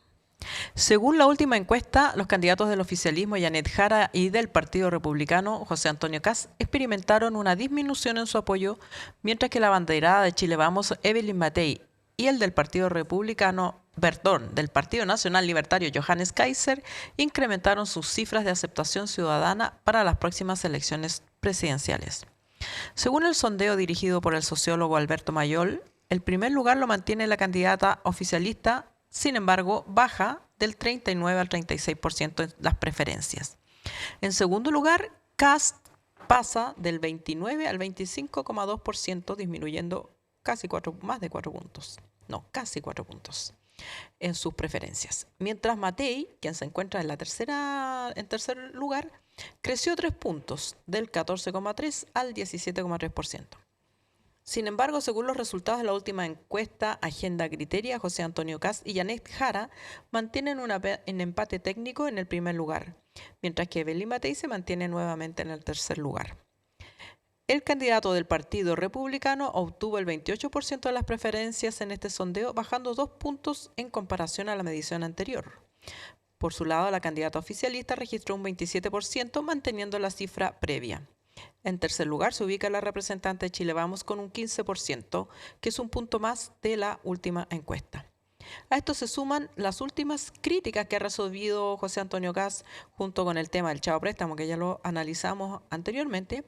Según la última encuesta, los candidatos del oficialismo, Janet Jara, y del Partido Republicano, José Antonio Kast, experimentaron una disminución en su apoyo, mientras que la abanderada de Chile Vamos, Evelyn Matei, y el del Partido del Partido Nacional Libertario, Johannes Kaiser, incrementaron sus cifras de aceptación ciudadana para las próximas elecciones presidenciales. Según el sondeo dirigido por el sociólogo Alberto Mayol, el primer lugar lo mantiene la candidata oficialista, sin embargo, baja del 39 al 36% en las preferencias. En segundo lugar, Kast pasa del 29 al 25,2%, disminuyendo casi 4 puntos en sus preferencias. Mientras Matei, quien se encuentra en tercer lugar, creció 3 puntos, del 14,3 al 17,3%. Sin embargo, según los resultados de la última encuesta Agenda Criteria, José Antonio Kast y Janet Jara mantienen un empate técnico en el primer lugar, mientras que Evelyn Matei se mantiene nuevamente en el tercer lugar. El candidato del Partido Republicano obtuvo el 28% de las preferencias en este sondeo, bajando 2 puntos en comparación a la medición anterior. Por su lado, la candidata oficialista registró un 27%, manteniendo la cifra previa. En tercer lugar se ubica la representante de Chile Vamos con un 15%, que es un punto más de la última encuesta. A esto se suman las últimas críticas que ha resolvido José Antonio Kast junto con el tema del Chavo Préstamo, que ya lo analizamos anteriormente.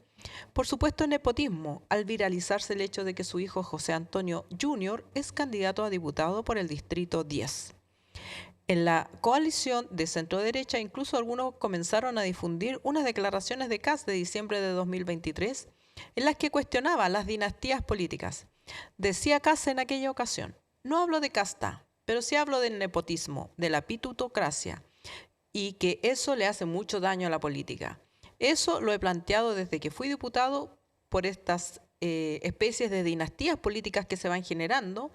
Por supuesto, el nepotismo, al viralizarse el hecho de que su hijo José Antonio Jr. es candidato a diputado por el Distrito 10. En la coalición de centro-derecha, incluso algunos comenzaron a difundir unas declaraciones de Kast de diciembre de 2023 en las que cuestionaba las dinastías políticas. Decía Kast en aquella ocasión: no hablo de casta, pero sí hablo del nepotismo, de la pitutocracia, y que eso le hace mucho daño a la política. Eso lo he planteado desde que fui diputado por estas especies de dinastías políticas que se van generando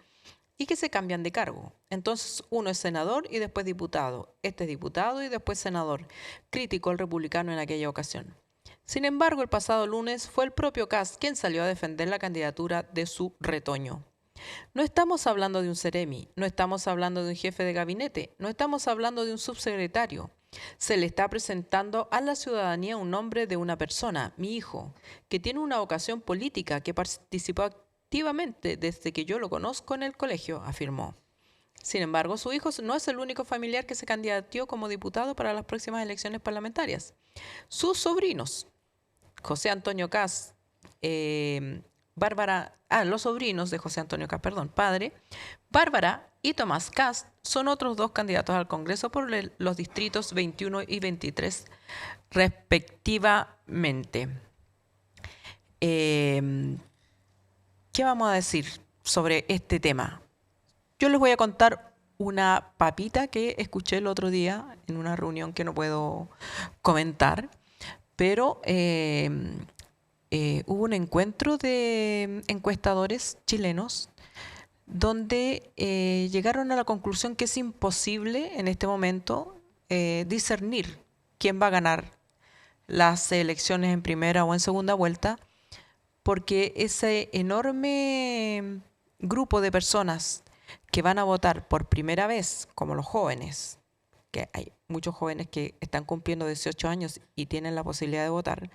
y que se cambian de cargo. Entonces uno es senador y después diputado, este es diputado y después senador, criticó el republicano en aquella ocasión. Sin embargo, el pasado lunes fue el propio Kast quien salió a defender la candidatura de su retoño. No estamos hablando de un seremi, no estamos hablando de un jefe de gabinete, no estamos hablando de un subsecretario. Se le está presentando a la ciudadanía un nombre de una persona, mi hijo, que tiene una vocación política, que participó activamente desde que yo lo conozco en el colegio, afirmó. Sin embargo, su hijo no es el único familiar que se candidateó como diputado para las próximas elecciones parlamentarias. Sus sobrinos, José Antonio Kast, los sobrinos de José Antonio Kast, padre, Bárbara y Tomás Kast, son otros 2 candidatos al Congreso por los distritos 21 y 23, respectivamente. ¿Qué vamos a decir sobre este tema? Yo les voy a contar una papita que escuché el otro día en una reunión que no puedo comentar, pero hubo un encuentro de encuestadores chilenos donde llegaron a la conclusión que es imposible en este momento discernir quién va a ganar las elecciones en primera o en segunda vuelta, porque ese enorme grupo de personas que van a votar por primera vez, como los jóvenes, que hay muchos jóvenes que están cumpliendo 18 años y tienen la posibilidad de votar,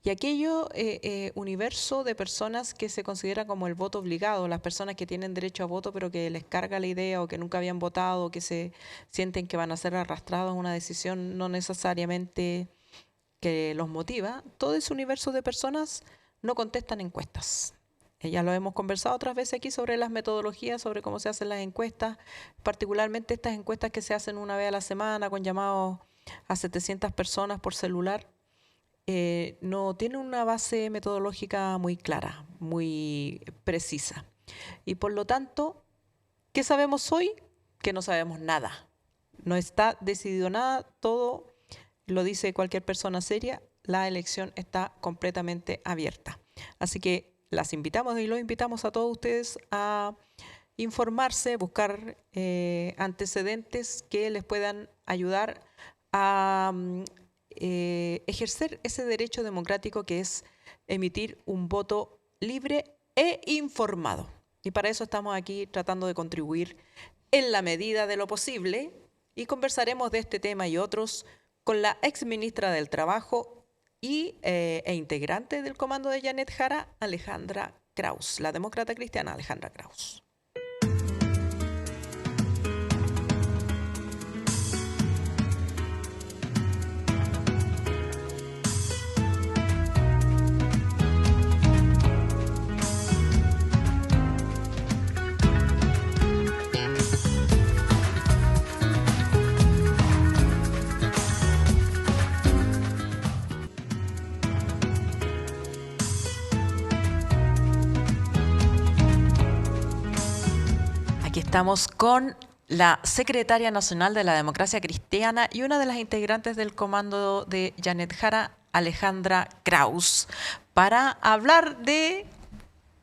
y aquello universo de personas que se considera como el voto obligado, las personas que tienen derecho a voto pero que les carga la idea o que nunca habían votado o que se sienten que van a ser arrastrados a una decisión no necesariamente que los motiva, todo ese universo de personas no contestan encuestas. Ya lo hemos conversado otras veces aquí sobre las metodologías, sobre cómo se hacen las encuestas, particularmente estas encuestas que se hacen una vez a la semana con llamados a 700 personas por celular. No tienen una base metodológica muy clara, muy precisa. Y por lo tanto, ¿qué sabemos hoy? Que no sabemos nada. No está decidido nada, todo lo dice cualquier persona seria, la elección está completamente abierta. Así que las invitamos y los invitamos a todos ustedes a informarse, buscar antecedentes que les puedan ayudar a ejercer ese derecho democrático que es emitir un voto libre e informado. Y para eso estamos aquí tratando de contribuir en la medida de lo posible y conversaremos de este tema y otros con la exministra del Trabajo e integrante del comando de Janet Jara, Alejandra Krauss, la demócrata cristiana Alejandra Krauss. Estamos con la secretaria nacional de la Democracia Cristiana y una de las integrantes del comando de Janet Jara, Alejandra Krauss, para hablar de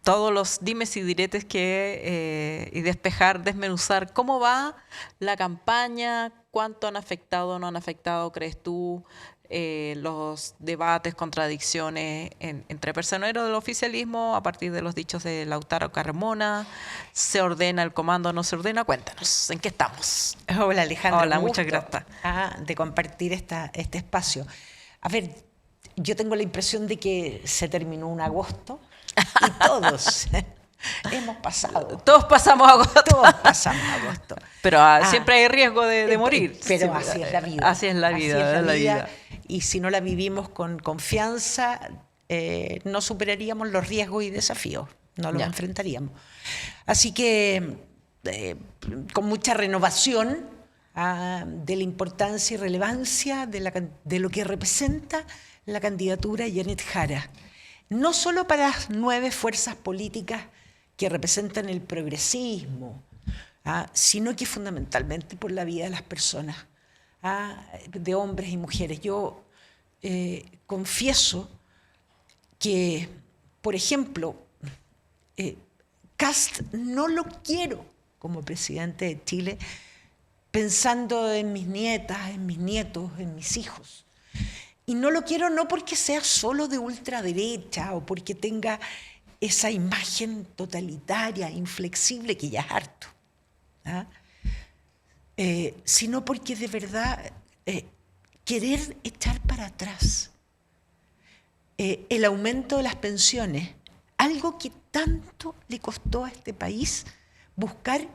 todos los dimes y diretes y desmenuzar cómo va la campaña, cuánto han afectado o no han afectado, crees tú, los debates, contradicciones entre personeros del oficialismo a partir de los dichos de Lautaro Carmona. ¿Se ordena el comando o no se ordena? Cuéntanos, ¿en qué estamos? Hola Alejandra. Hola, muchas gracias. De compartir este espacio. A ver, yo tengo la impresión de que se terminó un agosto y todos hemos pasado. Todos pasamos agosto. Todos pasamos agosto. Pero siempre hay riesgo de morir. Pero sí, así es la vida. Así es la vida. Y si no la vivimos con confianza, no superaríamos los riesgos y desafíos, no los enfrentaríamos. Así que con mucha renovación de la importancia y relevancia de lo que representa la candidatura de Janet Jara, no solo para las 9 fuerzas políticas que representan el progresismo, sino que fundamentalmente por la vida de las personas, de hombres y mujeres. Yo confieso que, por ejemplo, Kast no lo quiero como presidente de Chile pensando en mis nietas, en mis nietos, en mis hijos. Y no lo quiero no porque sea solo de ultraderecha o porque tenga esa imagen totalitaria, inflexible, que ya es harto, sino porque de verdad querer echar para atrás el aumento de las pensiones algo que tanto le costó a este país buscar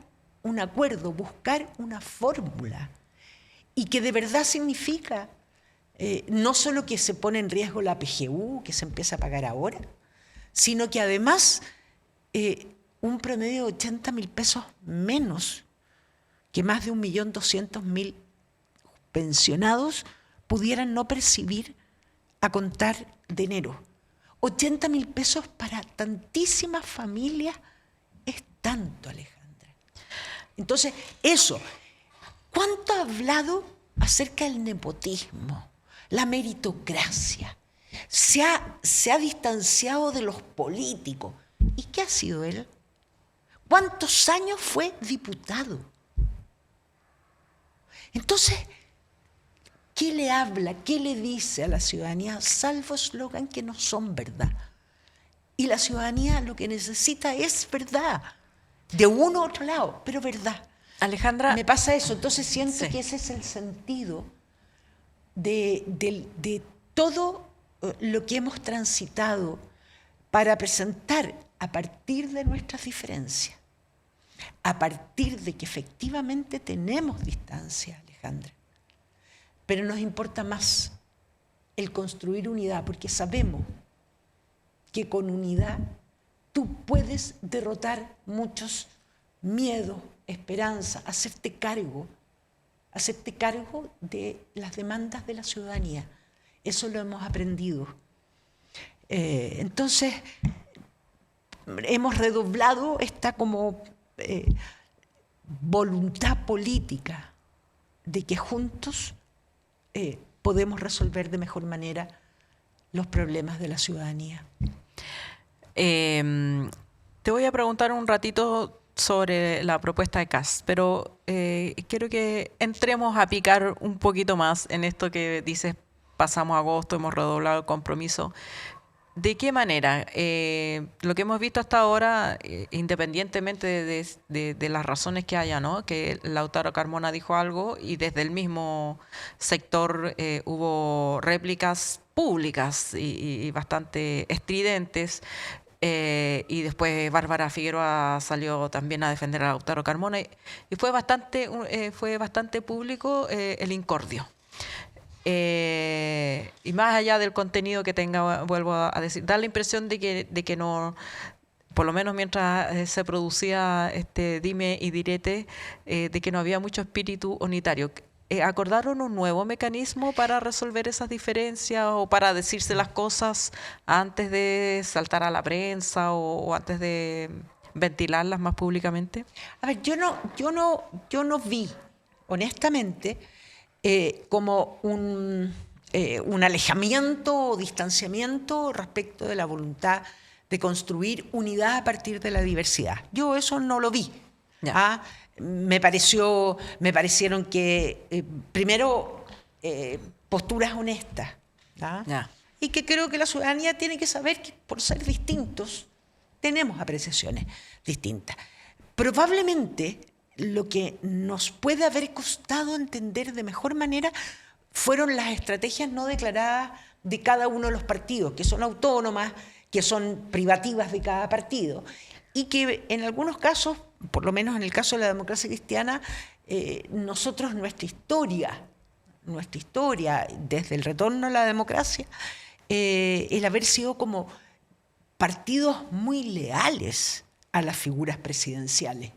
un acuerdo, buscar una fórmula, y que de verdad significa no solo que se pone en riesgo la PGU, que se empieza a pagar ahora, sino que además un promedio de 80.000 pesos menos que más de 1.200.000 pensionados pudieran no percibir a contar de enero. 80.000 pesos para tantísimas familias es tanto, Alejandra. Entonces, eso. ¿Cuánto ha hablado acerca del nepotismo, la meritocracia? Se ha distanciado de los políticos. ¿Y qué ha sido él? ¿Cuántos años fue diputado? Entonces, ¿qué le habla, qué le dice a la ciudadanía, salvo eslogan que no son verdad? Y la ciudadanía lo que necesita es verdad, de uno u otro lado, pero verdad. Alejandra, Me pasa eso, entonces siento sí, que ese es el sentido de todo lo que hemos transitado para presentar a partir de nuestras diferencias, a partir de que efectivamente tenemos distancia, Alejandra. Pero nos importa más el construir unidad, porque sabemos que con unidad tú puedes derrotar muchos miedos, esperanza, hacerte cargo de las demandas de la ciudadanía. Eso lo hemos aprendido. Entonces, hemos redoblado esta como voluntad política de que juntos podemos resolver de mejor manera los problemas de la ciudadanía. Te voy a preguntar un ratito sobre la propuesta de Kast, pero quiero que entremos a picar un poquito más en esto que dices, pasamos agosto, hemos redoblado el compromiso. ¿De qué manera? Lo que hemos visto hasta ahora, independientemente de las razones que haya, ¿no? Que Lautaro Carmona dijo algo y desde el mismo sector hubo réplicas públicas y bastante estridentes. Y después Bárbara Figueroa salió también a defender a Lautaro Carmona y fue bastante público el incordio. Y más allá del contenido que tenga, vuelvo a decir, da la impresión de que no, por lo menos mientras se producía este dime y direte, de que no había mucho espíritu unitario. ¿Acordaron un nuevo mecanismo para resolver esas diferencias o para decirse las cosas antes de saltar a la prensa o antes de ventilarlas más públicamente? A ver, yo no vi, honestamente, como un alejamiento o distanciamiento respecto de la voluntad de construir unidad a partir de la diversidad. Yo eso no lo vi. Me parecieron que, primero, posturas honestas. Y que creo que la ciudadanía tiene que saber que por ser distintos tenemos apreciaciones distintas. Probablemente lo que nos puede haber costado entender de mejor manera fueron las estrategias no declaradas de cada uno de los partidos, que son autónomas, que son privativas de cada partido, y que en algunos casos, por lo menos en el caso de la democracia cristiana, nosotros nuestra historia, desde el retorno a la democracia, el haber sido como partidos muy leales a las figuras presidenciales,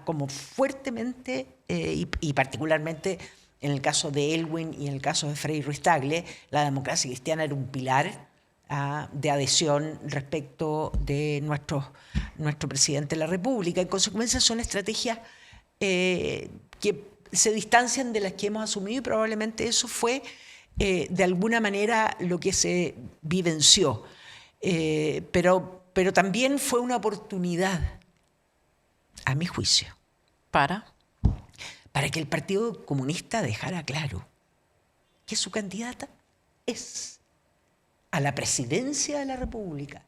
como fuertemente, y particularmente en el caso de Elwin y en el caso de Frei Ruiz-Tagle, la democracia cristiana era un pilar de adhesión respecto de nuestro presidente de la República. En consecuencia, son estrategias que se distancian de las que hemos asumido y probablemente eso fue de alguna manera lo que se vivenció. Pero también fue una oportunidad, a mi juicio, para que el Partido Comunista dejara claro que su candidata es a la presidencia de la República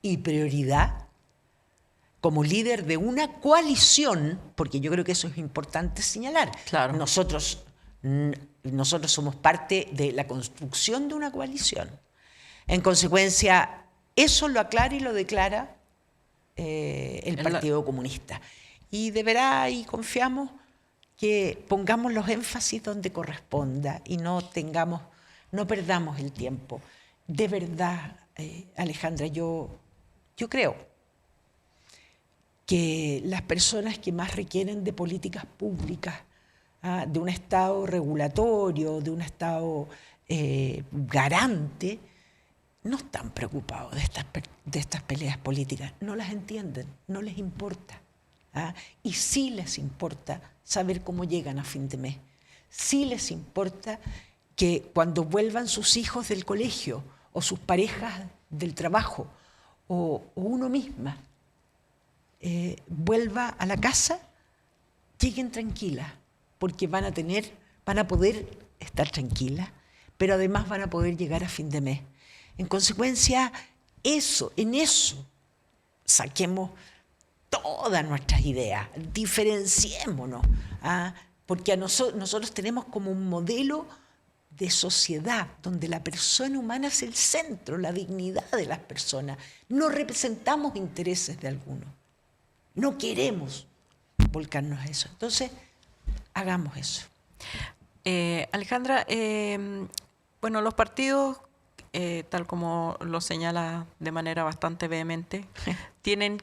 y prioridad como líder de una coalición, porque yo creo que eso es importante señalar. Claro. Nosotros somos parte de la construcción de una coalición. En consecuencia, Eso lo aclara y lo declara el Partido Comunista. Y deberá, y confiamos, que pongamos los énfasis donde corresponda y no perdamos el tiempo. De verdad, Alejandra, yo creo que las personas que más requieren de políticas públicas, de un Estado regulatorio, de un Estado garante, no están preocupados de estas peleas políticas, no las entienden, no les importa. Y sí les importa saber cómo llegan a fin de mes. Sí les importa que cuando vuelvan sus hijos del colegio o sus parejas del trabajo o uno misma vuelva a la casa, lleguen tranquilas, porque van a poder estar tranquilas, pero además van a poder llegar a fin de mes. En consecuencia, en eso saquemos todas nuestras ideas, diferenciémonos, porque nosotros tenemos como un modelo de sociedad donde la persona humana es el centro, la dignidad de las personas. No representamos intereses de alguno, no queremos volcarnos a eso. Entonces, hagamos eso. Alejandra, bueno, los partidos, tal como lo señala de manera bastante vehemente, tienen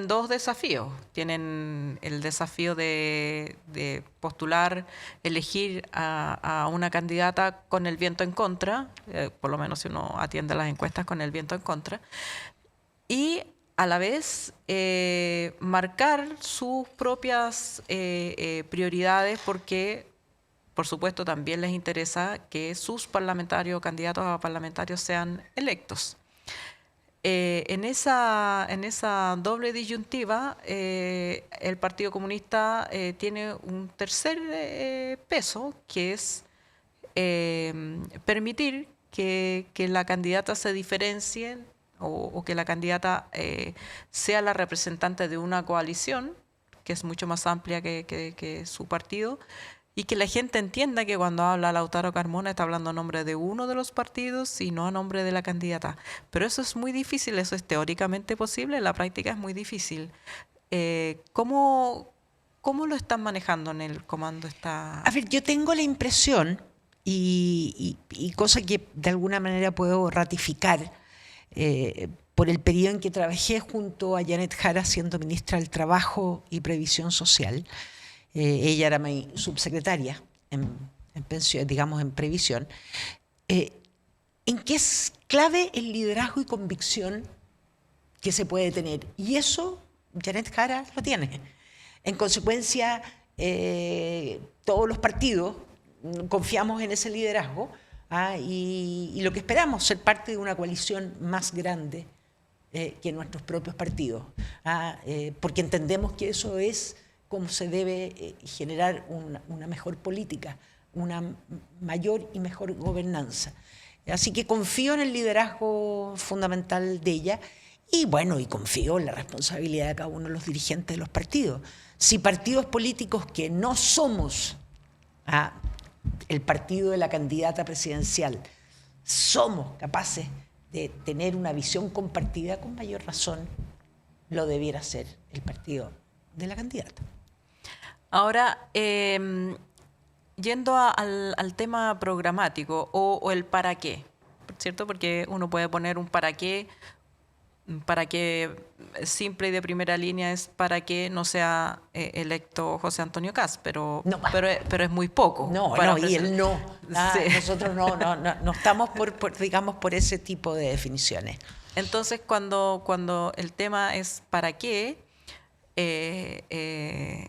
dos desafíos. Tienen el desafío de postular, elegir a una candidata con el viento en contra, por lo menos si uno atiende a las encuestas con el viento en contra, y a la vez marcar sus propias prioridades, porque por supuesto también les interesa que sus parlamentarios o candidatos a parlamentarios sean electos. En esa doble disyuntiva, el Partido Comunista tiene un tercer peso, que es permitir que la candidata se diferencie o que la candidata sea la representante de una coalición que es mucho más amplia que su partido, y que la gente entienda que cuando habla Lautaro Carmona está hablando a nombre de uno de los partidos y no a nombre de la candidata. Pero eso es muy difícil, eso es teóricamente posible, en la práctica es muy difícil. ¿Cómo lo están manejando en el comando? A ver, yo tengo la impresión, y cosa que de alguna manera puedo ratificar, por el periodo en que trabajé junto a Janet Jara siendo ministra del Trabajo y Previsión Social. Ella era mi subsecretaria en pensión, digamos en previsión, en que es clave el liderazgo y convicción que se puede tener. Y eso Janet Jara lo tiene. En consecuencia, todos los partidos confiamos en ese liderazgo, y lo que esperamos, ser parte de una coalición más grande que nuestros propios partidos, porque entendemos que eso es cómo se debe generar una mejor política, una mayor y mejor gobernanza. Así que confío en el liderazgo fundamental de ella y bueno, y confío en la responsabilidad de cada uno de los dirigentes de los partidos. Si partidos políticos que no somos el partido de la candidata presidencial somos capaces de tener una visión compartida, con mayor razón lo debiera ser el partido de la candidata. Ahora, yendo al tema programático o el para qué, ¿cierto? Porque uno puede poner un para qué simple y de primera línea es para que no sea electo José Antonio Kast, pero es muy poco. Y él no. Sí. Nosotros no estamos por ese tipo de definiciones. Entonces, cuando el tema es para qué,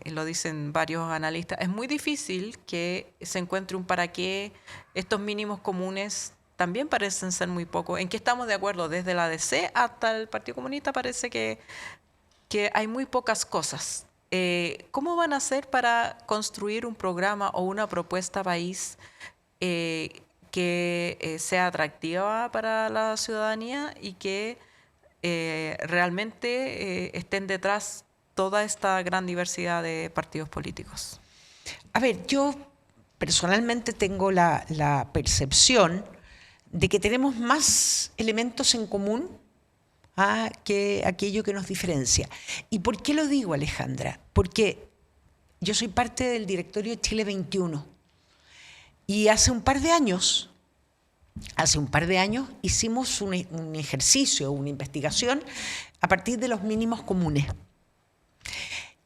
lo dicen varios analistas, es muy difícil que se encuentre un para qué. Estos mínimos comunes también parecen ser muy pocos. ¿En qué estamos de acuerdo? Desde la DC hasta el Partido Comunista parece que hay muy pocas cosas. ¿Cómo van a hacer para construir un programa o una propuesta país que sea atractiva para la ciudadanía y que realmente estén detrás toda esta gran diversidad de partidos políticos? A ver, yo personalmente tengo la percepción de que tenemos más elementos en común que aquello que nos diferencia. ¿Y por qué lo digo, Alejandra? Porque yo soy parte del directorio de Chile 21 y hace un par de años hicimos un ejercicio, una investigación a partir de los mínimos comunes.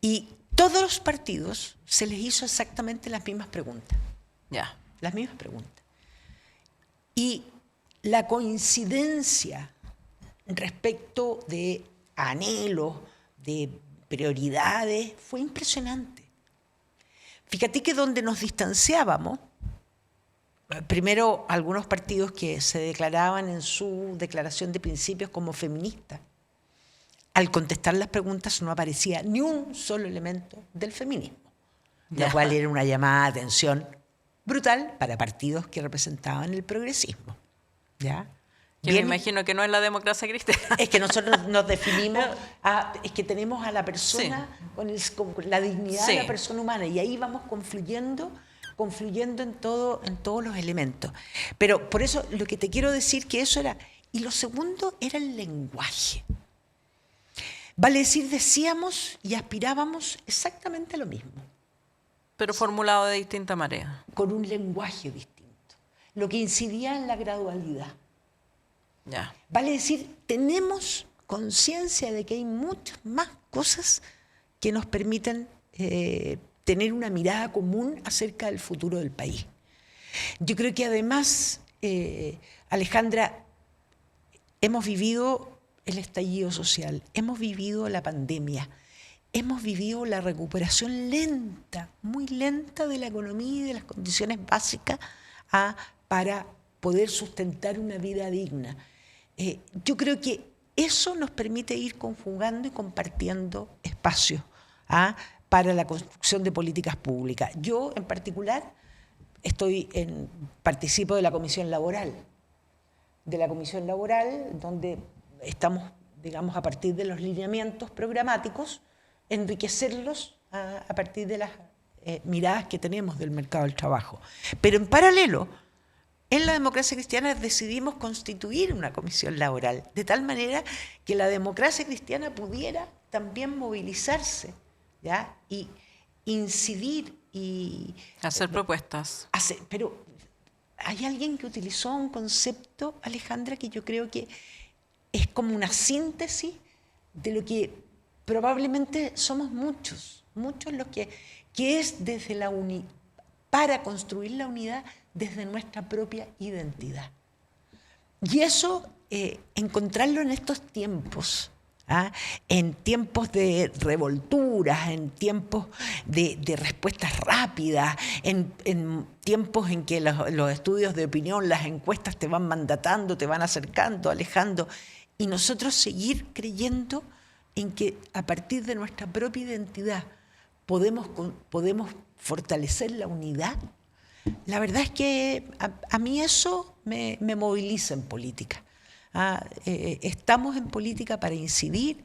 Y todos los partidos se les hizo exactamente las mismas preguntas. Ya. Las mismas preguntas. Y la coincidencia respecto de anhelos, de prioridades, fue impresionante. Fíjate que donde nos distanciábamos, primero algunos partidos que se declaraban en su declaración de principios como feministas, al contestar las preguntas no aparecía ni un solo elemento del feminismo, lo cual era una llamada de atención brutal para partidos que representaban el progresismo. ¿Ya? Que me imagino que no es la democracia cristiana. Es que nosotros nos definimos, es que tenemos a la persona con la dignidad de la persona humana y ahí vamos confluyendo en todos los elementos. Pero por eso lo que te quiero decir que eso era... Y lo segundo era el lenguaje. Vale decir, decíamos y aspirábamos exactamente a lo mismo. Pero formulado de distinta manera. Con un lenguaje distinto. Lo que incidía en la gradualidad. Ya. Vale decir, tenemos conciencia de que hay muchas más cosas que nos permiten tener una mirada común acerca del futuro del país. Yo creo que además, Alejandra, hemos vivido el estallido social, hemos vivido la pandemia, hemos vivido la recuperación lenta, muy lenta de la economía y de las condiciones básicas para poder sustentar una vida digna. Yo creo que eso nos permite ir conjugando y compartiendo espacios para la construcción de políticas públicas. Yo, en particular, participo de la Comisión Laboral, donde estamos, digamos, a partir de los lineamientos programáticos, enriquecerlos a partir de las miradas que tenemos del mercado del trabajo. Pero en paralelo, en la democracia cristiana decidimos constituir una comisión laboral, de tal manera que la democracia cristiana pudiera también movilizarse, ¿ya? Y incidir y... Hacer propuestas. Pero hay alguien que utilizó un concepto, Alejandra, que yo creo que es como una síntesis de lo que probablemente somos muchos los que es desde para construir la unidad desde nuestra propia identidad. Y eso, encontrarlo en estos tiempos, en tiempos de revolturas, en tiempos de respuestas rápidas, en tiempos en que los estudios de opinión, las encuestas te van mandatando, te van acercando, alejando, y nosotros seguir creyendo en que a partir de nuestra propia identidad podemos fortalecer la unidad. La verdad es que a mí eso me moviliza en política. Estamos en política para incidir,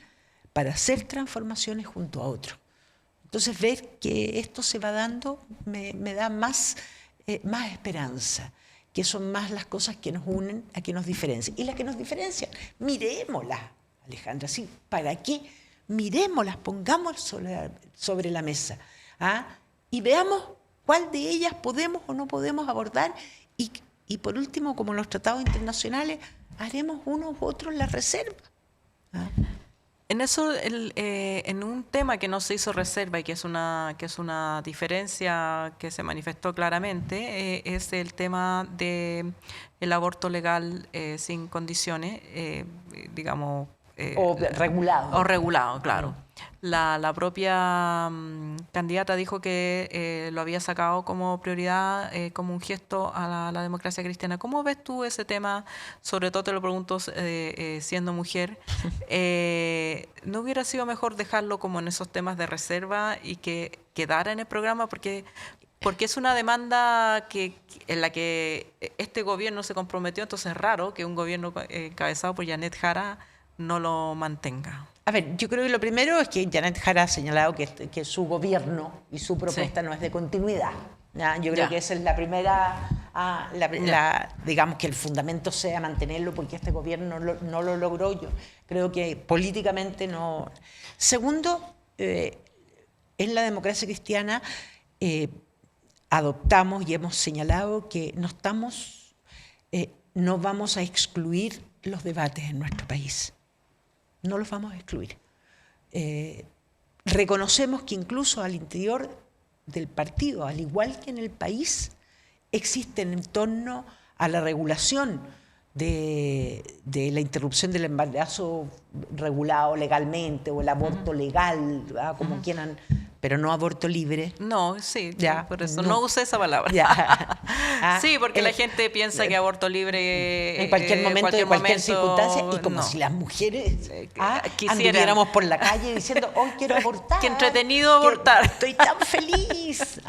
para hacer transformaciones junto a otros. Entonces, ver que esto se va dando me da más esperanza, que son más las cosas que nos unen a que nos diferencian. Y las que nos diferencian, miremoslas, Alejandra, ¿sí? ¿Para qué? Miremoslas, pongámoslas sobre la mesa, y veamos cuál de ellas podemos o no podemos abordar y por último, como en los tratados internacionales, haremos unos u otros la reserva. En eso, en un tema que no se hizo reserva y que es una diferencia que se manifestó claramente, es el tema del aborto legal sin condiciones, digamos... o regulado. O regulado, claro. La propia candidata dijo que lo había sacado como prioridad, como un gesto a la democracia cristiana. ¿Cómo ves tú ese tema? Sobre todo te lo pregunto siendo mujer. ¿No hubiera sido mejor dejarlo como en esos temas de reserva y que quedara en el programa? Porque es una demanda en la que este gobierno se comprometió, entonces es raro que un gobierno encabezado por Janet Jara no lo mantenga. A ver, yo creo que lo primero es que Janet Jara ha señalado que su gobierno y su propuesta no es de continuidad. Yo creo que esa es la primera digamos que el fundamento sea mantenerlo porque este gobierno no lo logró. Yo creo que políticamente no. Segundo, en la democracia cristiana adoptamos y hemos señalado que no vamos a excluir los debates en nuestro país. No los vamos a excluir. Reconocemos que incluso al interior del partido, al igual que en el país, existen en torno a la regulación de la interrupción del embarazo regulado legalmente o el aborto legal, como quieran, pero no aborto libre. No, sí, Ya, por eso no. no usé esa palabra. Ya. Sí, porque la gente piensa que aborto libre En cualquier momento, de cualquier circunstancia, y como no. si las mujeres quisieran. anduviéramos por la calle diciendo, hoy quiero abortar. Qué entretenido abortar. Estoy tan feliz.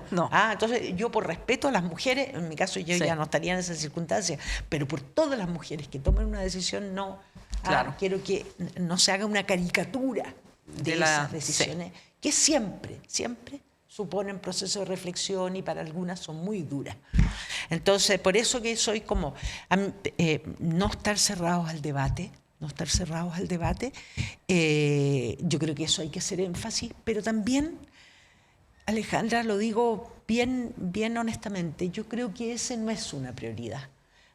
No. Entonces yo por respeto a las mujeres, en mi caso yo Sí. ya no estaría en esa circunstancia, pero por todas las mujeres que tomen una decisión, no. Claro. Quiero que no se haga una caricatura de esas decisiones, que siempre suponen proceso de reflexión y para algunas son muy duras. Entonces, por eso que soy como no estar cerrados al debate, yo creo que eso hay que hacer énfasis, pero también, Alejandra, lo digo bien honestamente, yo creo que ese no es una prioridad.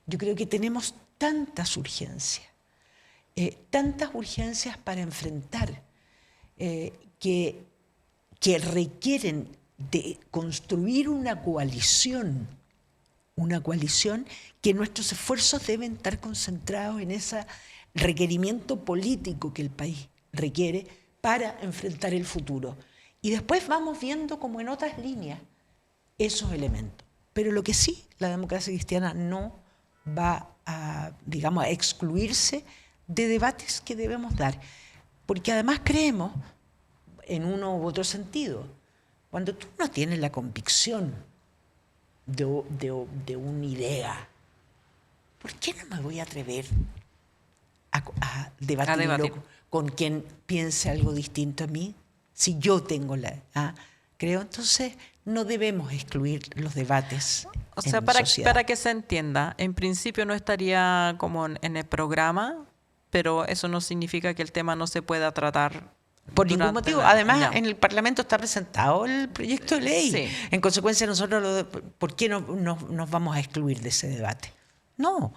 Yo creo que tenemos tantas urgencias para enfrentar que requieren de construir una coalición que nuestros esfuerzos deben estar concentrados en ese requerimiento político que el país requiere para enfrentar el futuro. Y después vamos viendo como en otras líneas esos elementos. Pero lo que sí, la democracia cristiana no va a excluirse de debates que debemos dar. Porque además creemos, en uno u otro sentido, cuando tú no tienes la convicción de una idea, ¿por qué no me voy a atrever a debatirlo con quien piense algo distinto a mí? Si yo tengo creo, entonces no debemos excluir los debates. O sea, para que se entienda, en principio no estaría como en el programa, pero eso no significa que el tema no se pueda tratar por ningún motivo. Además, en el Parlamento está presentado el proyecto de ley. Sí. En consecuencia, nosotros, ¿por qué no nos vamos a excluir de ese debate? No.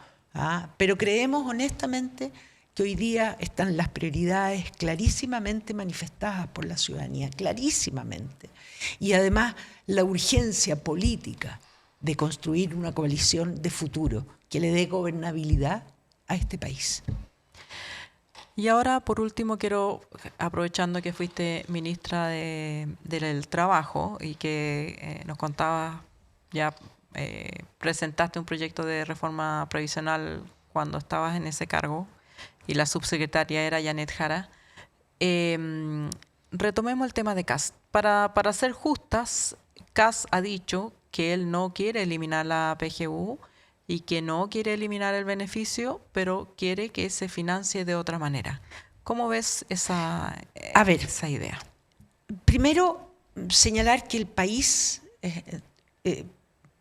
Pero creemos honestamente que hoy día están las prioridades clarísimamente manifestadas por la ciudadanía, clarísimamente. Y además, la urgencia política de construir una coalición de futuro que le dé gobernabilidad a este país. Y ahora, por último, quiero, aprovechando que fuiste ministra del Trabajo y que nos contabas, ya presentaste un proyecto de reforma previsional cuando estabas en ese cargo y la subsecretaria era Janet Jara, retomemos el tema de Kast. Para ser justas, Kast ha dicho que él no quiere eliminar la PGU y que no quiere eliminar el beneficio, pero quiere que se financie de otra manera. ¿Cómo ves esa idea? Primero, señalar que el país,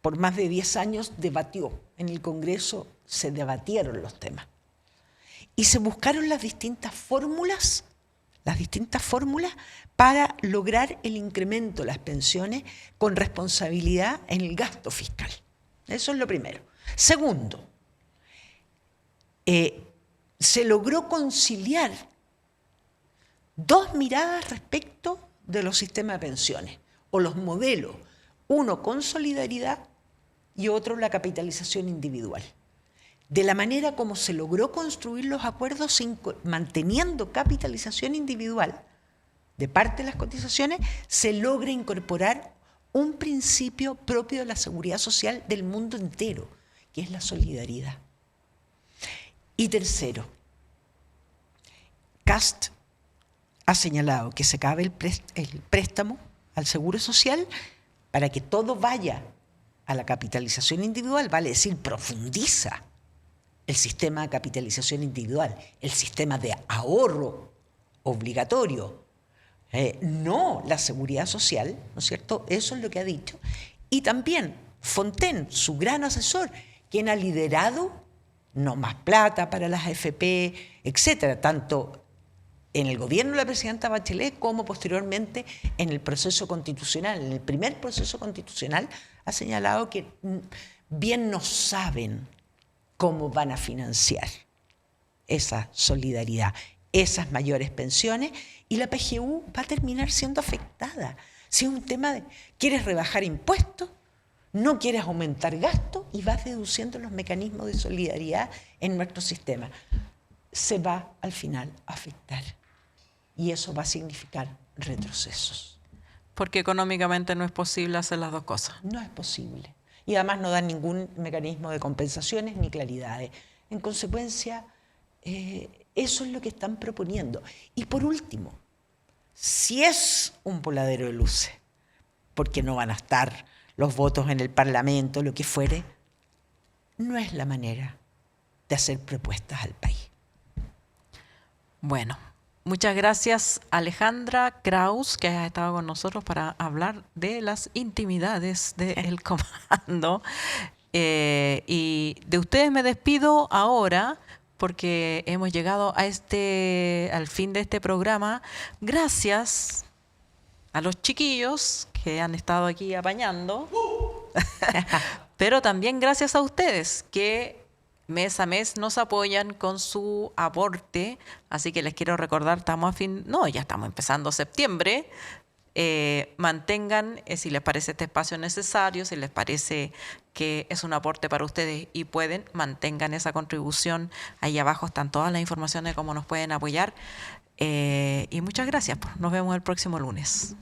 por más de 10 años, debatió. En el Congreso se debatieron los temas. Y se buscaron las distintas fórmulas para lograr el incremento de las pensiones con responsabilidad en el gasto fiscal. Eso es lo primero. Segundo, se logró conciliar dos miradas respecto de los sistemas de pensiones o los modelos, uno con solidaridad y otro la capitalización individual. De la manera como se logró construir los acuerdos manteniendo capitalización individual de parte de las cotizaciones, se logra incorporar un principio propio de la seguridad social del mundo entero, que es la solidaridad. Y tercero, Kast ha señalado que se acabe el préstamo al seguro social para que todo vaya a la capitalización individual, vale decir, profundiza el sistema de capitalización individual, el sistema de ahorro obligatorio, no la seguridad social, ¿no es cierto? Eso es lo que ha dicho. Y también Fontaine, su gran asesor, quien ha liderado no más plata para las AFP, etcétera, tanto en el gobierno de la presidenta Bachelet como posteriormente en el proceso constitucional. En el primer proceso constitucional ha señalado que bien no saben cómo van a financiar esa solidaridad, esas mayores pensiones, y la PGU va a terminar siendo afectada. Si es un tema de, ¿quieres rebajar impuestos? No quieres aumentar gastos y vas deduciendo los mecanismos de solidaridad en nuestro sistema. Se va al final a afectar y eso va a significar retrocesos. Porque económicamente no es posible hacer las dos cosas. No es posible. Y además no dan ningún mecanismo de compensaciones ni claridades. En consecuencia, eso es lo que están proponiendo. Y por último, si es un voladero de luces, porque no van a estar los votos en el Parlamento, lo que fuere, no es la manera de hacer propuestas al país. Bueno, muchas gracias Alejandra Kraus, que ha estado con nosotros para hablar de las intimidades del comando. Y de ustedes me despido ahora, porque hemos llegado al fin de este programa. Gracias a los chiquillos que han estado aquí apañando, pero también gracias a ustedes que mes a mes nos apoyan con su aporte. Así que les quiero recordar, ya estamos empezando septiembre. Mantengan, si les parece este espacio necesario, si les parece que es un aporte para ustedes y pueden, mantengan esa contribución. Ahí abajo están todas las informaciones de cómo nos pueden apoyar. Y muchas gracias. Nos vemos el próximo lunes.